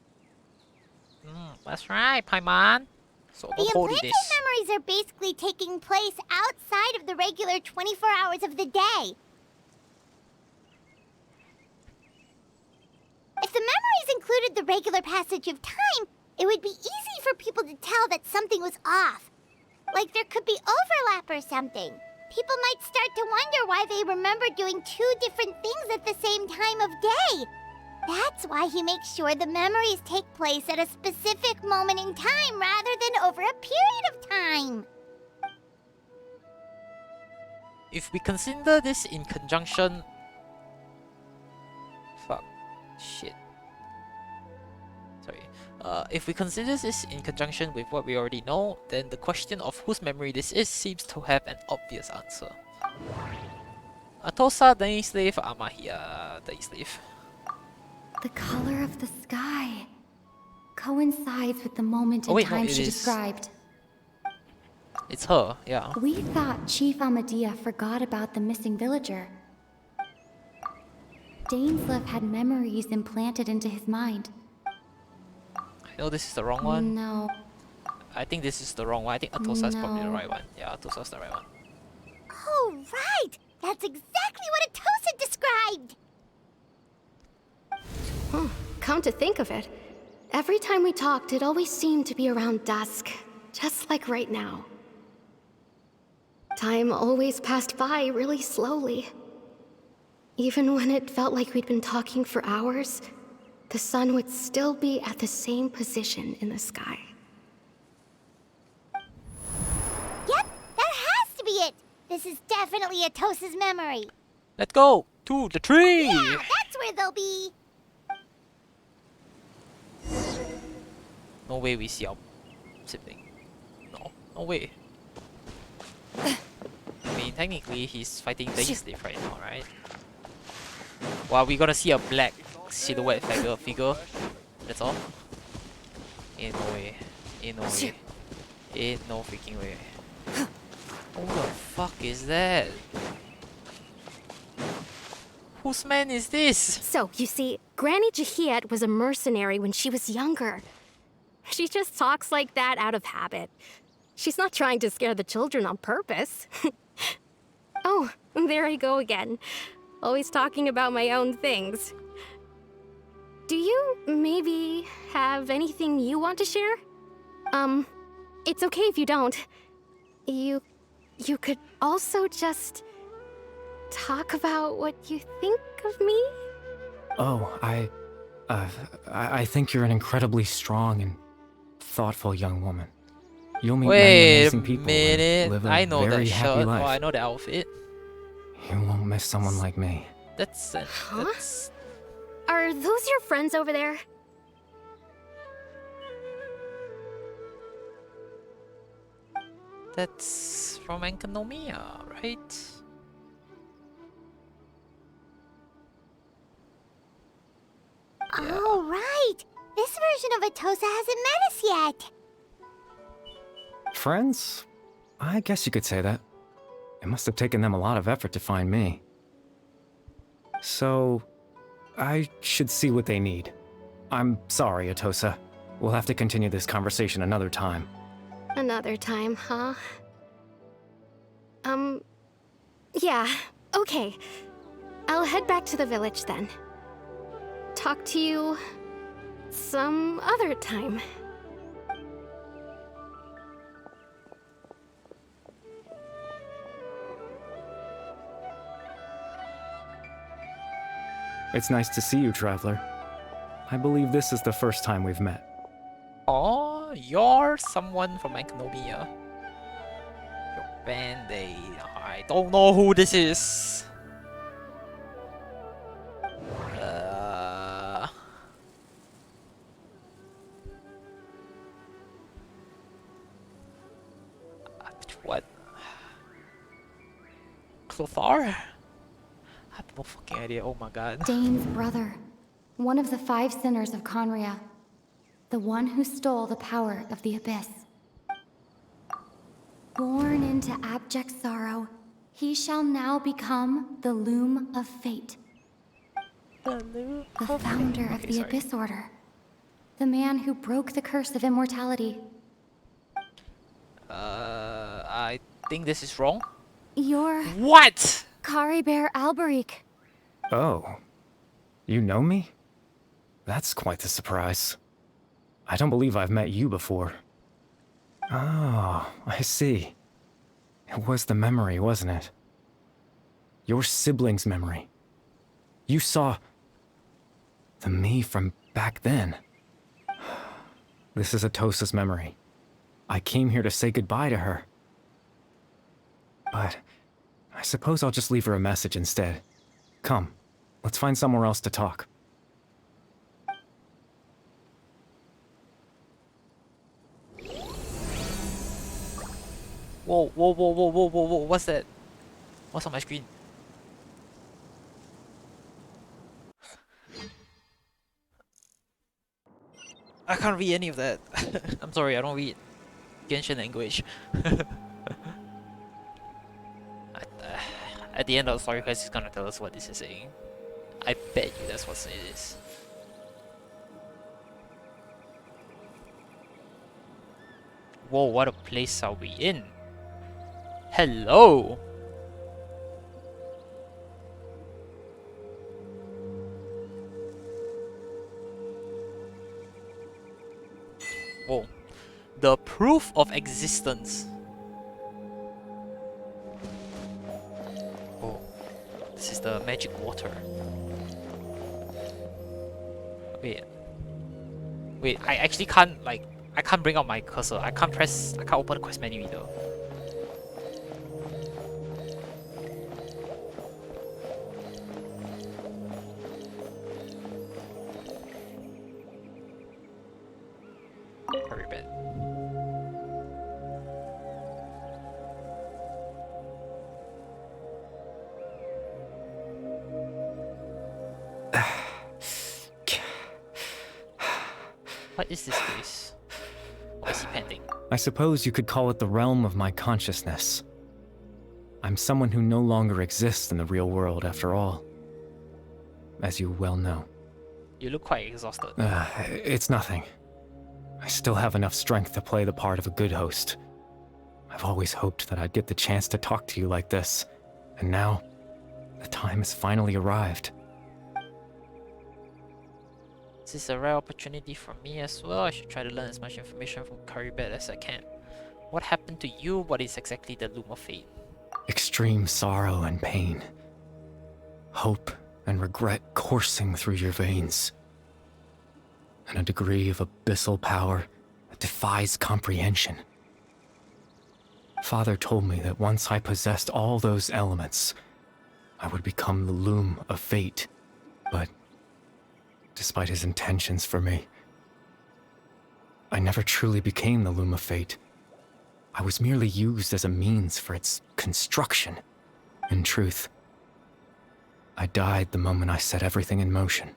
That's right, Paimon. So The don't hold implanted this. memories are basically taking place outside of the regular 24 hours of the day. If the memories included the regular passage of time, it would be easy for people to tell that something was off. Like there could be overlap or something. People might start to wonder why they remember doing two different things at the same time of day. That's why he makes sure the memories take place at a specific moment in time rather than over a period of time. If we consider this in conjunction... Fuck. Shit. Sorry. If we consider this in conjunction with what we already know, then the question of whose memory this is seems to have an obvious answer. Atosa, the slave, Amahia, the slave. The color of the sky coincides with the moment in Oh, wait, no, time it she is. described. It's her, yeah. We thought Chief Amadia forgot about the missing villager. Dainsleif had memories implanted into his mind. I know this is the wrong one. No. I think this is the wrong one. I think Atosa is probably the No. right one. Yeah, Atosa is the right one. Oh, right! That's exactly what Atosa described! Come to think of it, every time we talked, it always seemed to be around dusk, just like right now. Time always passed by really slowly. Even when it felt like we'd been talking for hours, the sun would still be at the same position in the sky. Yep, that has to be it! This is definitely Atosa's memory. Let's go to the tree! Yeah, that's where they'll be! No way we see our sibling. No, no way. I mean, technically, he's fighting Dainsleif right now, right? Well, we're gonna see a black silhouette figure. That's all. Ain't no way. Ain't no way. Ain't no freaking way. What the fuck is that? Whose man is this? So, you see, Granny Jahiet was a mercenary when she was younger. She just talks like that out of habit. She's not trying to scare the children on purpose. Oh, there I go again. Always talking about my own things. Do you maybe have anything you want to share? It's okay if you don't. You you could also just talk about what you think of me? Oh, I think you're an incredibly strong and thoughtful young woman. You'll meet many Wait a amazing people and minute. live a I know that very happy shirt. Oh, I life. know the outfit. You won't miss someone like me. That's Huh? that's Are those your friends over there? that's from Enkanomiya, right? Oh, right! This version of Atosa hasn't met us yet! Friends? I guess you could say that. It must have taken them a lot of effort to find me. So, I should see what they need. I'm sorry, Atosa. We'll have to continue this conversation another time. Another time, huh? Yeah, okay. I'll head back to the village then. Talk to you some other time. It's nice to see you, Traveler. I believe this is the first time we've met. Oh, you're someone from Enkanomiya. Your band-aid. I don't know who this is. What? Clothar? I have no fucking idea. Oh my god. Dane's brother. One of the 5 sinners of Conria. The one who stole the power of the Abyss. Born into abject sorrow, he shall now become the Loom of Fate. The founder of the Abyss Order. The man who broke the curse of immortality. I think this is wrong. You're What? Kari Bear Alberic. Oh. You know me? That's quite the surprise. I don't believe I've met you before. Oh, I see. It was the memory, wasn't it? Your sibling's memory. You saw... the me from back then. This is Atosa's memory. I came here to say goodbye to her. But I suppose I'll just leave her a message instead. Come, let's find somewhere else to talk. Whoa, whoa, whoa, whoa, whoa, whoa, whoa, what's that? What's on my screen? I can't read any of that. I'm sorry, I don't read Genshin language. At the end of the story quest, he's gonna tell us what this is saying. I bet you that's what it is. Whoa, what a place are we in? Hello! Whoa. The proof of existence. Oh. This is the magic water. Wait. Wait, I actually can't, like, I can't bring out my cursor. I can't open the quest menu either. Very bad. What is this place? Why is he panting? I suppose you could call it the realm of my consciousness. I'm someone who no longer exists in the real world after all. As you well know. You look quite exhausted. It's nothing. I still have enough strength to play the part of a good host. I've always hoped that I'd get the chance to talk to you like this, and now, the time has finally arrived. This is a rare opportunity for me as well. I should try to learn as much information from Karibet as I can. What happened to you? What is exactly the Loom of Fate? Extreme sorrow and pain. Hope and regret coursing through your veins. And a degree of abyssal power that defies comprehension. Father told me that once I possessed all those elements, I would become the Loom of Fate. But despite his intentions for me, I never truly became the Loom of Fate. I was merely used as a means for its construction. In truth, I died the moment I set everything in motion.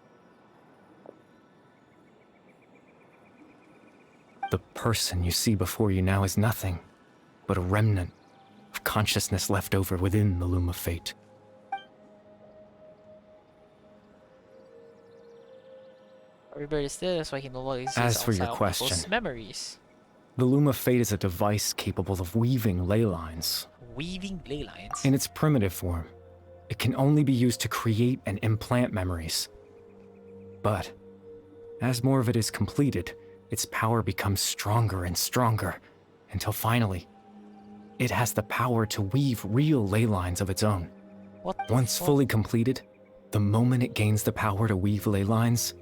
The person you see before you now is nothing but a remnant of consciousness left over within the Loom of Fate. Everybody is there, that's why he no longer exists As for your outside of question, people's memories. the Loom of Fate is a device capable of weaving ley lines. Weaving ley lines. In its primitive form, it can only be used to create and implant memories. But as more of it is completed, its power becomes stronger and stronger, until finally, it has the power to weave real ley lines of its own. What the Once fuck? fully completed, the moment it gains the power to weave ley lines,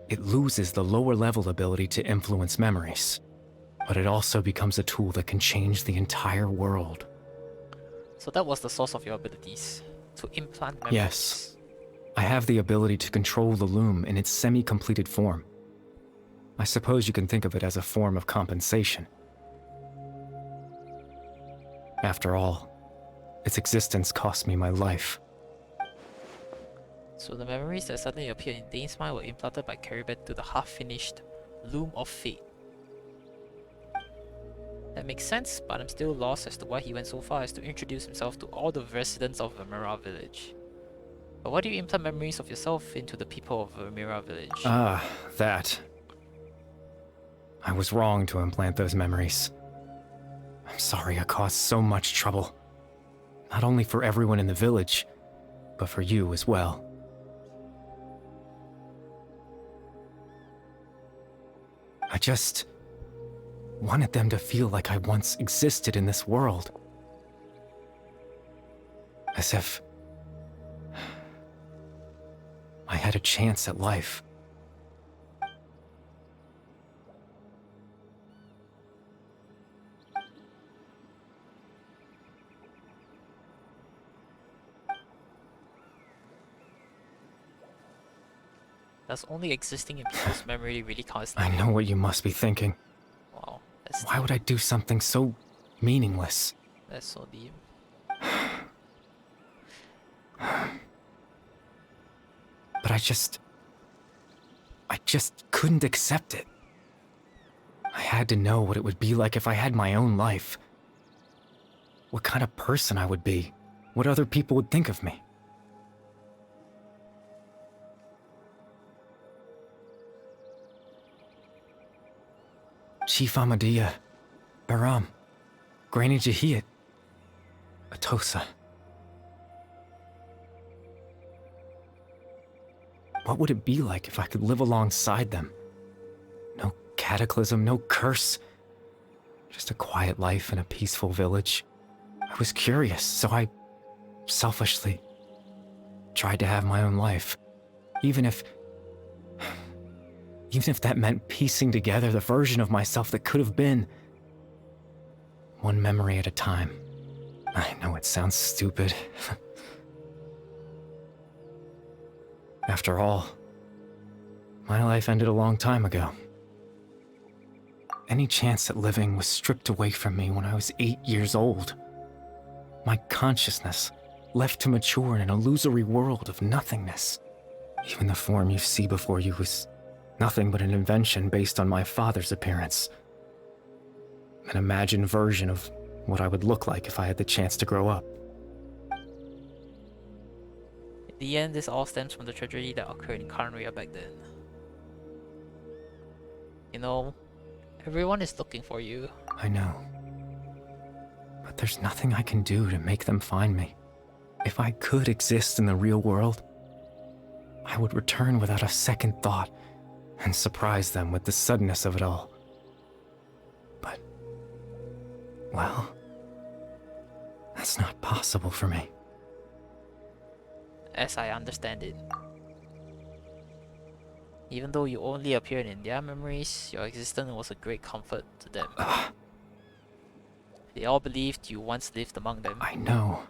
it loses the lower level ability to influence memories. But it also becomes a tool that can change the entire world. So that was the source of your abilities. To implant memories. Yes. I have the ability to control the loom in its semi-completed form. I suppose you can think of it as a form of compensation. After all, its existence cost me my life. So the memories that suddenly appeared in Dane's mind were implanted by Caribet to the half-finished Loom of Fate. That makes sense, but I'm still lost as to why he went so far as to introduce himself to all the residents of Vermeera village. But why do you implant memories of yourself into the people of Vermeera village? Ah, that. I was wrong to implant those memories. I'm sorry I caused so much trouble. Not only for everyone in the village, but for you as well. I just wanted them to feel like I once existed in this world. As if I had a chance at life. Does only existing in people's memory really count as I know what you must be thinking. Wow, that's Why would I do something so meaningless? That's so deep. But I just couldn't accept it. I had to know what it would be like if I had my own life. What kind of person I would be. What other people would think of me. Chief Ahmadiyya, Baram, Granny Jahiyat, Atosa. What would it be like if I could live alongside them? No cataclysm, no curse. Just a quiet life in a peaceful village. I was curious, so I selfishly tried to have my own life. Even if that meant piecing together the version of myself that could have been. One memory at a time. I know it sounds stupid. After all, my life ended a long time ago. Any chance at living was stripped away from me when I was 8 years old. My consciousness left to mature in an illusory world of nothingness. Even the form you see before you was nothing but an invention based on my father's appearance. An imagined version of what I would look like if I had the chance to grow up. In the end, this all stems from the tragedy that occurred in Karnria back then. You know, everyone is looking for you. I know. But there's nothing I can do to make them find me. If I could exist in the real world, I would return without a second thought and surprise them with the suddenness of it all. But well, that's not possible for me. As I understand it. Even though you only appeared in their memories, your existence was a great comfort to them. They all believed you once lived among them. I know.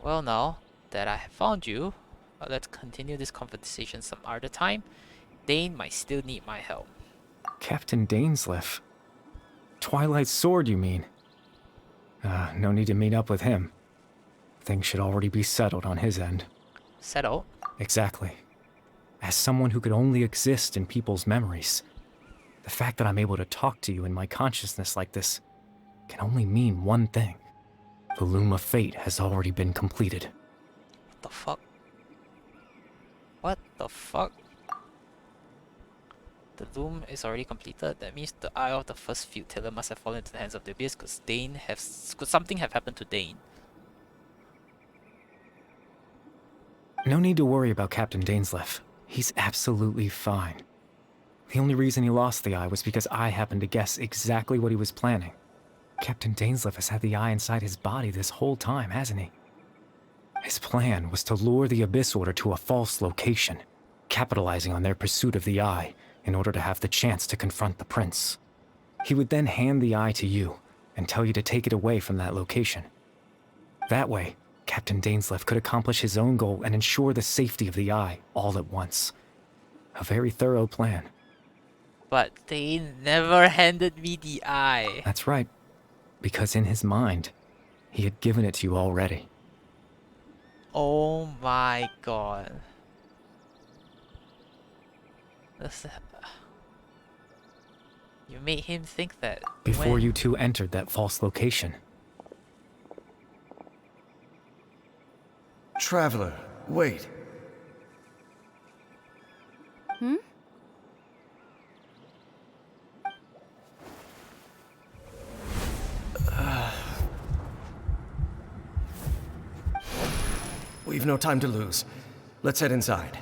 Well, now that I have found you, let's continue this conversation some other time. Dane might still need my help. Captain Dainsleif. Twilight Sword, you mean? No need to meet up with him. Things should already be settled on his end. Settled? Exactly. As someone who could only exist in people's memories, the fact that I'm able to talk to you in my consciousness like this can only mean one thing. The Loom of Fate has already been completed. What the fuck? What the fuck? The Loom is already completed. That means the eye of the first field tailor must have fallen into the hands of the Abyss because could something have happened to Dane? No need to worry about Captain Dainsleif. He's absolutely fine. The only reason he lost the eye was because I happened to guess exactly what he was planning. Captain Dainsleif has had the eye inside his body this whole time, hasn't he? His plan was to lure the Abyss Order to a false location, capitalizing on their pursuit of the eye in order to have the chance to confront the prince. He would then hand the eye to you and tell you to take it away from that location. That way, Captain Dainsleif could accomplish his own goal and ensure the safety of the eye all at once. A very thorough plan. But Dane never handed me the eye. That's right. Because in his mind, he had given it to you already. Oh my god. You made him think that Before you two entered that false location. Traveler, wait. We've no time to lose. Let's head inside.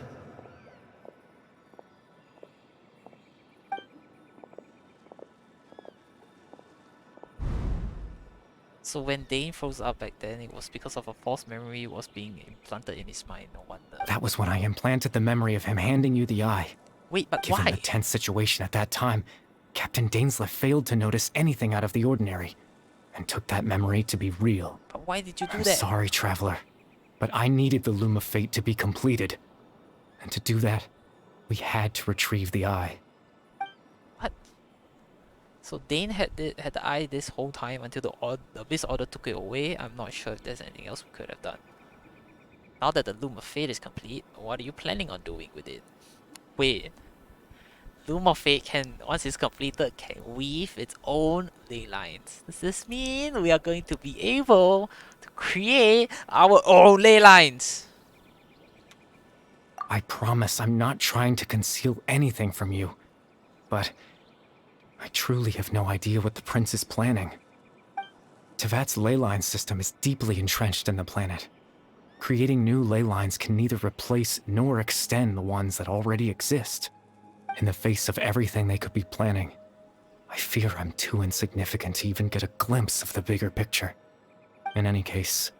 So when Dane froze up back then, it was because of a false memory was being implanted in his mind. No wonder. That was when I implanted the memory of him handing you the eye. Wait, but Given why? the tense situation at that time, Captain Dainsleif failed to notice anything out of the ordinary, and took that memory to be real. But why did you do I'm that? sorry, Traveler, but I needed the Loom of Fate to be completed. And to do that, we had to retrieve the eye. What? So Dane had the eye this whole time until the Abyss Order took it away? I'm not sure if there's anything else we could have done. Now that the Loom of Fate is complete, what are you planning on doing with it? Wait. Loom of Fate can, once it's completed, can weave its own ley lines. Does this mean we are going to be able to create our own ley lines? I promise I'm not trying to conceal anything from you, but I truly have no idea what the prince is planning. Tevat's ley line system is deeply entrenched in the planet. Creating new ley lines can neither replace nor extend the ones that already exist. In the face of everything they could be planning, I fear I'm too insignificant to even get a glimpse of the bigger picture. In any case,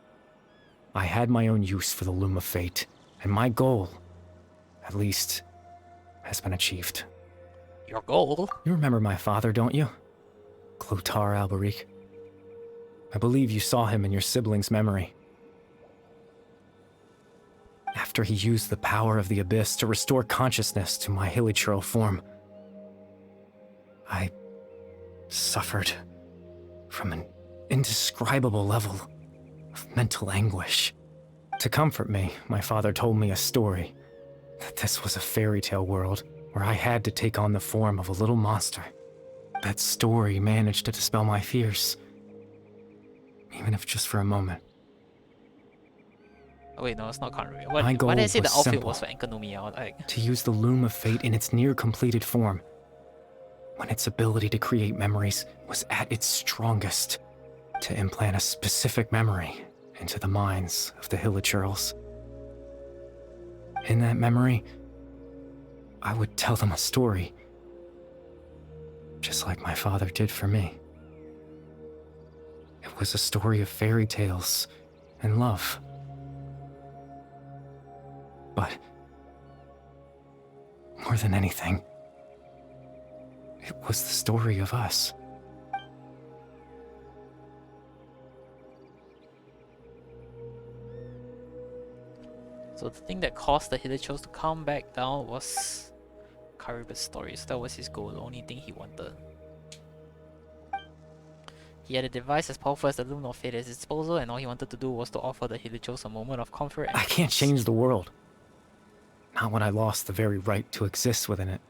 I had my own use for the Loom of Fate, and my goal, at least, has been achieved. Your goal? You remember my father, don't you? Clotar Alberic. I believe you saw him in your sibling's memory. After he used the power of the Abyss to restore consciousness to my hilichurl form, I suffered from an indescribable level of mental anguish. To comfort me, my father told me a story, that this was a fairy tale world where I had to take on the form of a little monster. That story managed to dispel my fears, even if just for a moment. Oh, wait, no, it's not Conry. My goal Why did I say the was outfit simple. was for Enkanomiya? Like, To use the Loom of Fate in its near-completed form, when its ability to create memories was at its strongest, to implant a specific memory into the minds of the hilichurls. In that memory, I would tell them a story, just like my father did for me. It was a story of fairy tales and love. But more than anything, it was the story of us. So the thing that caused the Hilichurls to come back down was Kariba's story. So that was his goal, the only thing he wanted. He had a device as powerful as the Lumen of Fate at his disposal, and all he wanted to do was to offer the Hilichurls a moment of comfort and I can't peace. change the world. Not when I lost the very right to exist within it.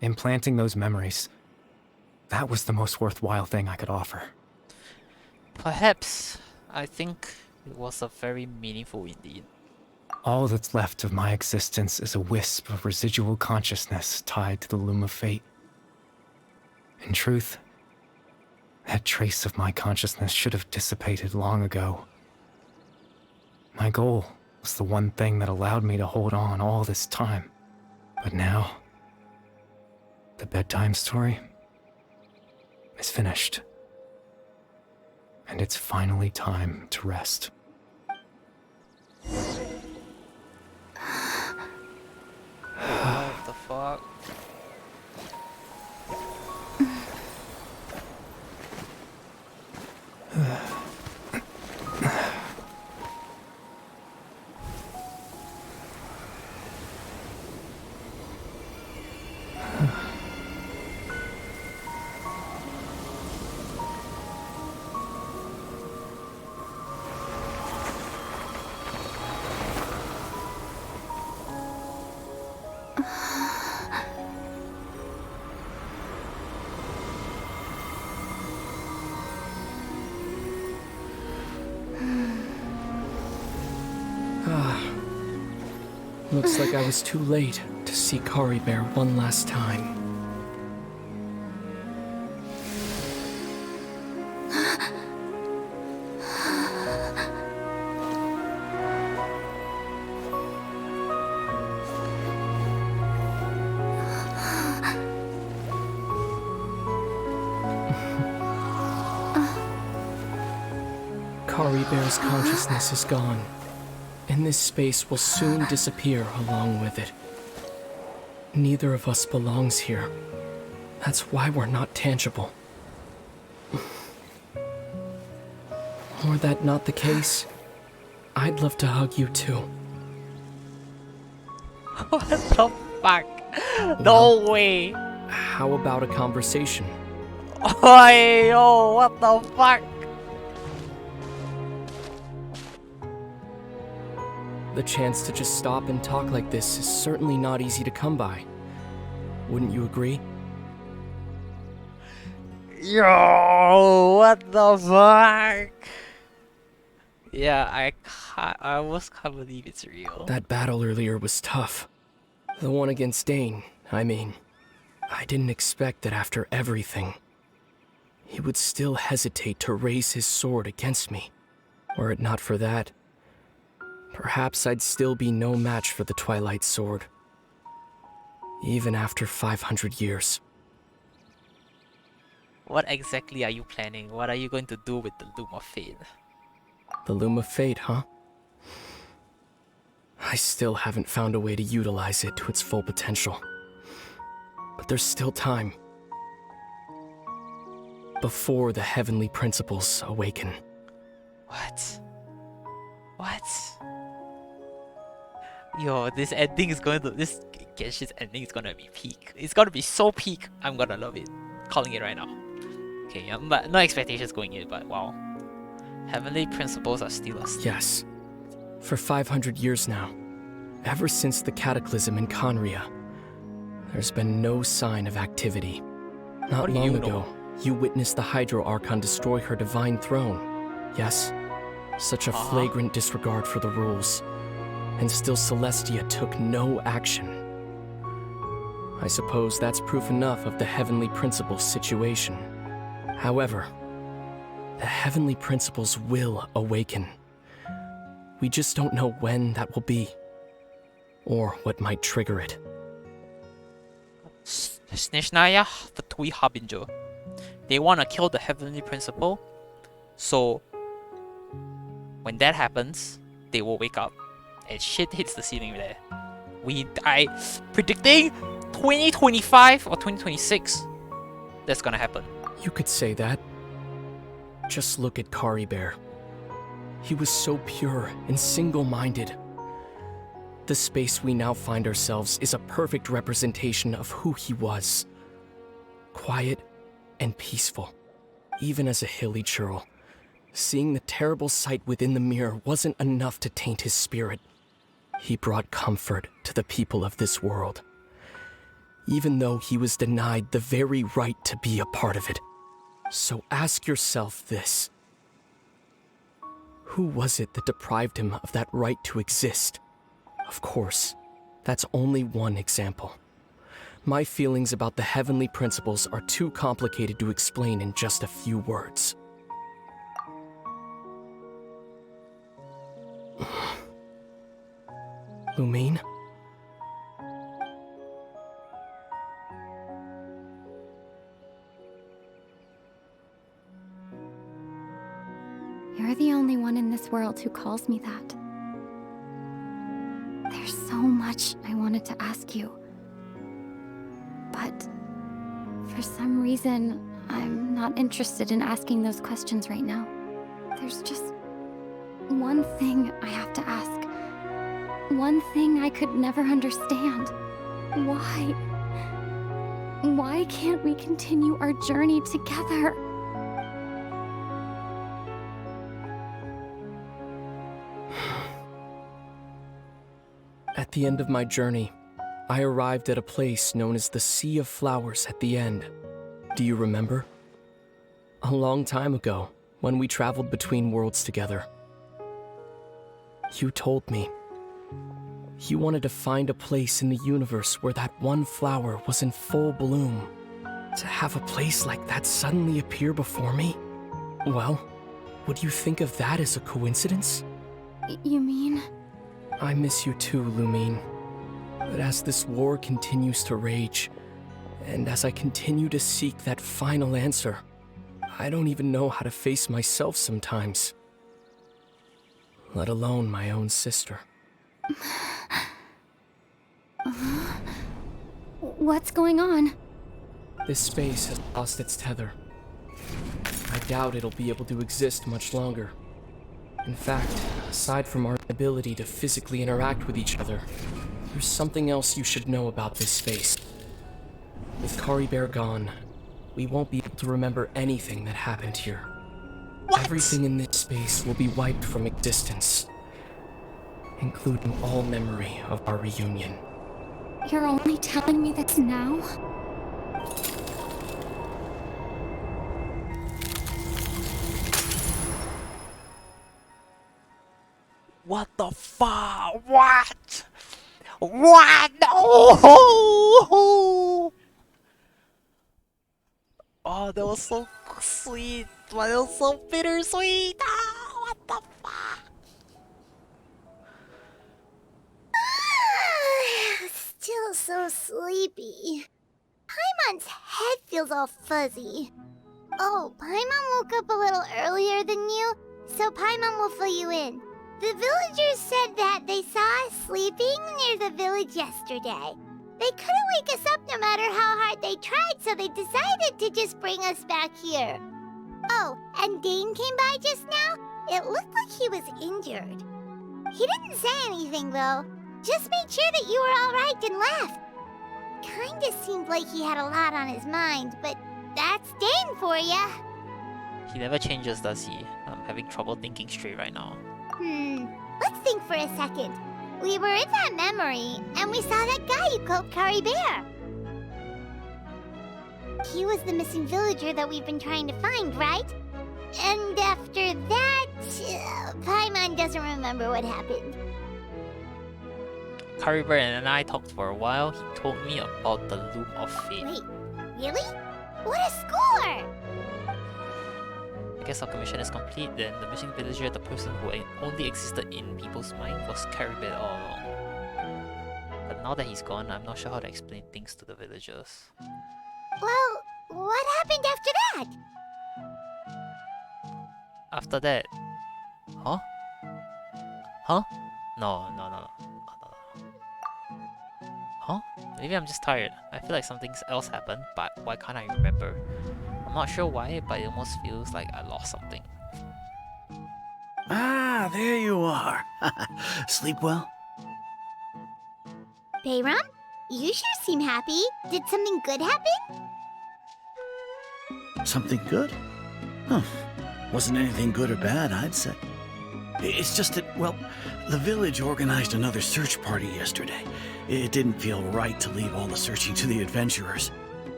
Implanting those memories, that was the most worthwhile thing I could offer. Perhaps, I think it was a very meaningful indeed. All that's left of my existence is a wisp of residual consciousness tied to the loom of fate. In truth, that trace of my consciousness should have dissipated long ago. My goal was the one thing that allowed me to hold on all this time. But now, the bedtime story is finished. And it's finally time to rest. What the fuck? Looks like I was too late to see Kari Bear one last time. Kari Bear's consciousness is gone, and this space will soon disappear along with it. Neither of us belongs here. That's why we're not tangible. Were that not the case, I'd love to hug you too. What the fuck? No way! How about a conversation? Oi, yo, what the fuck? The chance to just stop and talk like this is certainly not easy to come by. Wouldn't you agree? Yo, what the fuck? Yeah, I almost can't believe it's real. That battle earlier was tough. The one against Dane, I mean. I didn't expect that after everything, he would still hesitate to raise his sword against me. Were it not for that, perhaps I'd still be no match for the Twilight Sword. Even after 500 years. What exactly are you planning? What are you going to do with the Loom of Fate? The Loom of Fate, huh? I still haven't found a way to utilize it to its full potential. But there's still time. Before the heavenly principles awaken. What? What? Yo, this ending is going to... This Genshin's ending is gonna be peak. It's gonna be so peak. I'm gonna love it. Calling it right now. Okay, but no expectations going in, but wow. Heavenly principles are still a steal. Yes. For 500 years now, ever since the cataclysm in Conria, there's been no sign of activity. Not long ago, you witnessed the Hydro Archon destroy her divine throne. Yes, such a flagrant disregard for the rules. And still Celestia took no action. I suppose that's proof enough of the Heavenly Principles situation. However, the Heavenly Principles will awaken. We just don't know when that will be, or what might trigger it. Snishnaya, the Tui Harbinger. They want to kill the Heavenly Principle, so when that happens, they will wake up and shit hits the ceiling there. I predicting 2025 or 2026 that's gonna happen. You could say that. Just look at Kari Bear. He was so pure and single-minded. The space we now find ourselves is a perfect representation of who he was. Quiet and peaceful. Even as a hilly churl, seeing the terrible sight within the mirror wasn't enough to taint his spirit. He brought comfort to the people of this world, even though he was denied the very right to be a part of it. So ask yourself this. Who was it that deprived him of that right to exist? Of course, that's only one example. My feelings about the heavenly principles are too complicated to explain in just a few words. Lumine? You're the only one in this world who calls me that. There's so much I wanted to ask you. But for some reason, I'm not interested in asking those questions right now. There's just one thing I have to ask. One thing I could never understand. Why? Why can't we continue our journey together? At the end of my journey, I arrived at a place known as the Sea of Flowers at the end. Do you remember? A long time ago, when we traveled between worlds together. You told me you wanted to find a place in the universe where that one flower was in full bloom. To have a place like that suddenly appear before me? Well, would you think of that as a coincidence? You mean? I miss you too, Lumine. But as this war continues to rage, and as I continue to seek that final answer, I don't even know how to face myself sometimes. Let alone my own sister. What's going on? This space has lost its tether. I doubt it'll be able to exist much longer. In fact, aside from our ability to physically interact with each other, there's something else you should know about this space. With Kari Bear gone, we won't be able to remember anything that happened here. What? Everything in this space will be wiped from existence, including all memory of our reunion. You're only telling me this now? What the fuck? What? What? No! Oh, that was so sweet, but it was so bittersweet. Ah, what the fuck? Still so sleepy. Paimon's head feels all fuzzy. Oh, Paimon woke up a little earlier than you, so Paimon will fill you in. The villagers said that they saw us sleeping near the village yesterday. They couldn't wake us up no matter how hard they tried, so they decided to just bring us back here. Oh, and Dane came by just now. It looked like he was injured. He didn't say anything, though. Just made sure that you were all right and left. Kinda seemed like he had a lot on his mind, but that's Dane for ya. He never changes, does he? I'm having trouble thinking straight right now. Let's think for a second. We were in that memory, and we saw that guy you called Kari Bear. He was the missing villager that we've been trying to find, right? And after that, Paimon doesn't remember what happened. Kari Bear and I talked for a while. He told me about the Loom of Fate. Wait, really? What a score! I guess our commission is complete then. The missing villager, the person who only existed in people's mind, was Kari Bear all along. But now that he's gone, I'm not sure how to explain things to the villagers. Well, what happened after that? After that... Huh? Huh? No. Huh? Maybe I'm just tired. I feel like something else happened, but why can't I remember? I'm not sure why, but it almost feels like I lost something. Ah, there you are. Sleep well? Bayram? You sure seem happy. Did something good happen? Something good? Huh. Wasn't anything good or bad, I'd say. It's just that, well, the village organized another search party yesterday. It didn't feel right to leave all the searching to the adventurers.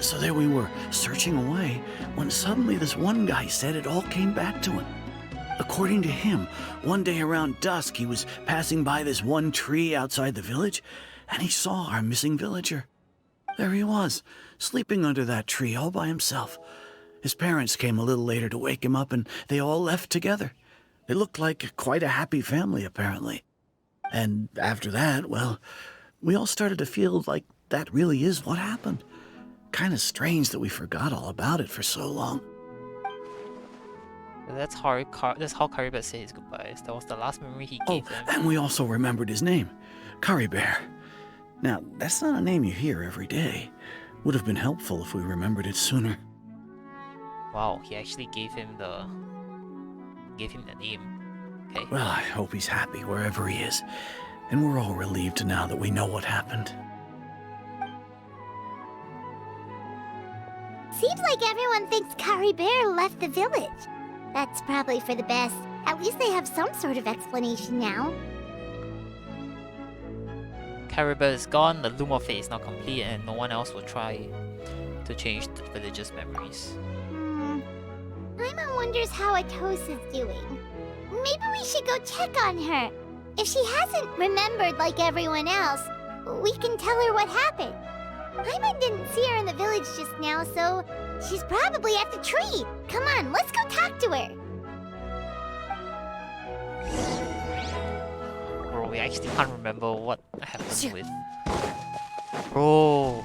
So there we were, searching away, when suddenly this one guy said it all came back to him. According to him, one day around dusk, he was passing by this one tree outside the village, and he saw our missing villager. There he was, sleeping under that tree all by himself. His parents came a little later to wake him up, and they all left together. They looked like quite a happy family, apparently. And after that, well, we all started to feel like that really is what happened. Kind of strange that we forgot all about it for so long. That's how Caribou said his goodbyes. That was the last memory he gave them. And we also remembered his name, Curry Bear. Now, that's not a name you hear every day. Would have been helpful if we remembered it sooner. Wow, he actually gave him the name. Okay. Well, I hope he's happy wherever he is. And we're all relieved now that we know what happened. Seems like everyone thinks Curry Bear left the village. That's probably for the best. At least they have some sort of explanation now. Caribou is gone, the Loom of Fate is now complete, and no one else will try to change the villagers' memories. Paimon wonders how Atosa's doing. Maybe we should go check on her. If she hasn't remembered like everyone else, we can tell her what happened. Paimon didn't see her in the village just now, so she's probably at the tree. Come on, let's go talk to her. Bro, we actually can't remember what happened with... Bro!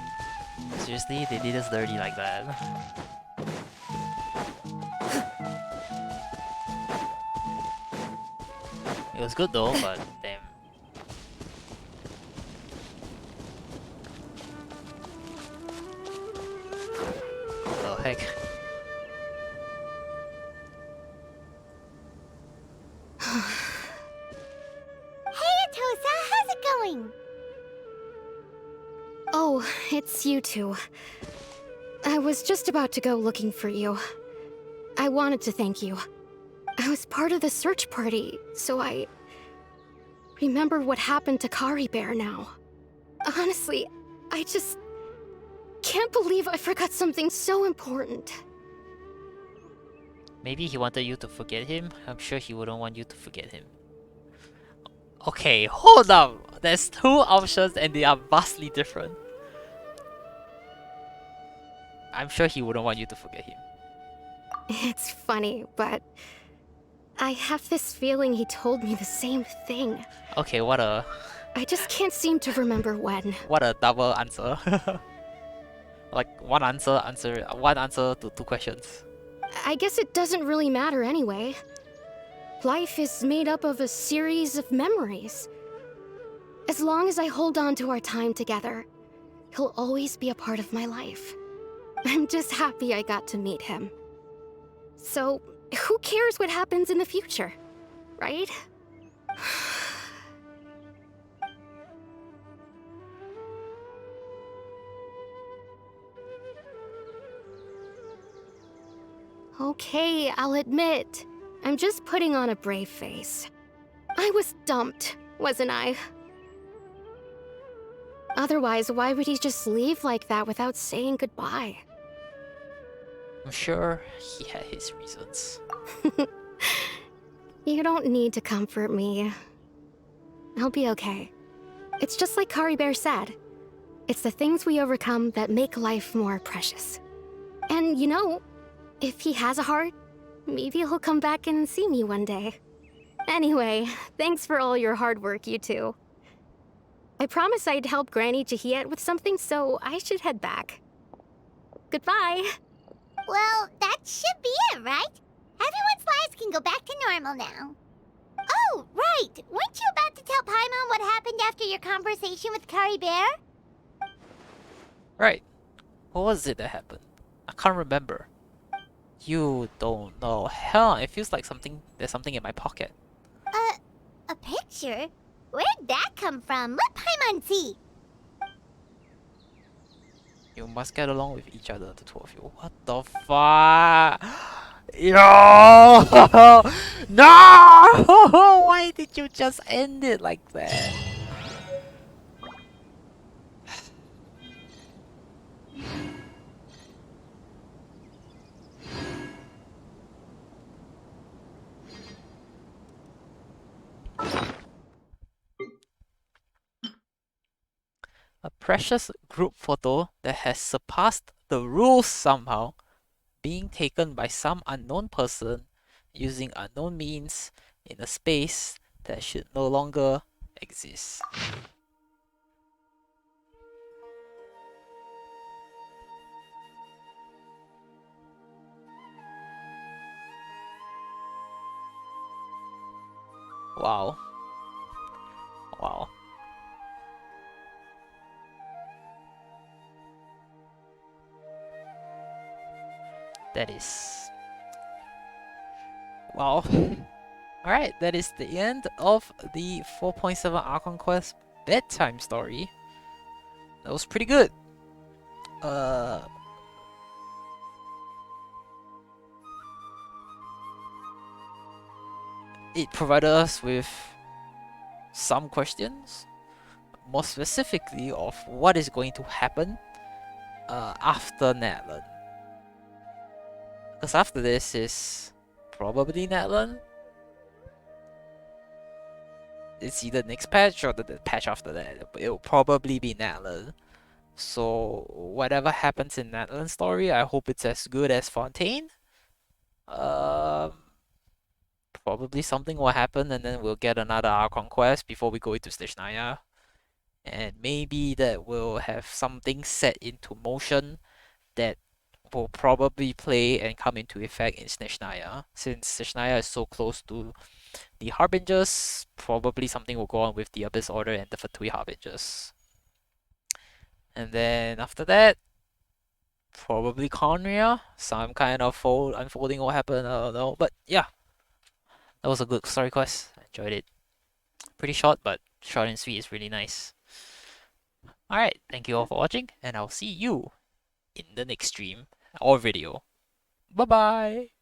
Seriously? They did us dirty like that? It was good though, but damn. What the heck? Hey Atosa, how's it going? Oh, it's you two. I was just about to go looking for you. I wanted to thank you. I was part of the search party, so I remember what happened to Kari Bear now. Honestly, I just can't believe I forgot something so important. Maybe he wanted you to forget him? I'm sure he wouldn't want you to forget him. Okay, hold up! There's two options and they are vastly different. I'm sure he wouldn't want you to forget him. It's funny, but I have this feeling he told me the same thing. Okay, what a... I just can't seem to remember when. What a double answer. Like one answer to two questions. I guess it doesn't really matter anyway. Life is made up of a series of memories. As long as I hold on to our time together, he'll always be a part of my life. I'm just happy I got to meet him. So, who cares what happens in the future, right? Okay, I'll admit, I'm just putting on a brave face. I was dumped, wasn't I? Otherwise, why would he just leave like that without saying goodbye? I'm sure he had his reasons. You don't need to comfort me. I'll be okay. It's just like Kari Bear said. It's the things we overcome that make life more precious. And you know, if he has a heart, maybe he'll come back and see me one day. Anyway, thanks for all your hard work, you two. I promised I'd help Granny Jahiet with something, so I should head back. Goodbye. Well, that should be it, right? Everyone's lives can go back to normal now. Oh, right! Weren't you about to tell Paimon what happened after your conversation with Kari Bear? Right. What was it that happened? I can't remember. You don't know. Hell, it feels like there's something in my pocket. A picture? Where'd that come from? Let Paimon see! You must get along with each other, the two of you. What the fuck? Yo! No! Why did you just end it like that? A precious group photo that has surpassed the rules somehow, being taken by some unknown person using unknown means in a space that should no longer exist. Wow. Wow. That is... Wow. Alright, that is the end of the 4.7 Archon Quest bedtime story. That was pretty good. It provided us with some questions, more specifically of what is going to happen after Natlan. Because after this is probably Natlan. It's either next patch or the patch after that. It will probably be Natlan. So whatever happens in Natlan's story, I hope it's as good as Fontaine. Probably something will happen, and then we'll get another Archon Quest before we go into Snezhnaya. And maybe that will have something set into motion that will probably play and come into effect in Snezhnaya. Since Snezhnaya is so close to the Harbingers, probably something will go on with the Abyss Order and the Fatui Harbingers. And then after that, probably Conria. Some kind of unfolding will happen, I don't know. But yeah, that was a good story quest. I enjoyed it. Pretty short, but short and sweet is really nice. Alright, thank you all for watching, and I'll see you in the next stream or video. Bye bye!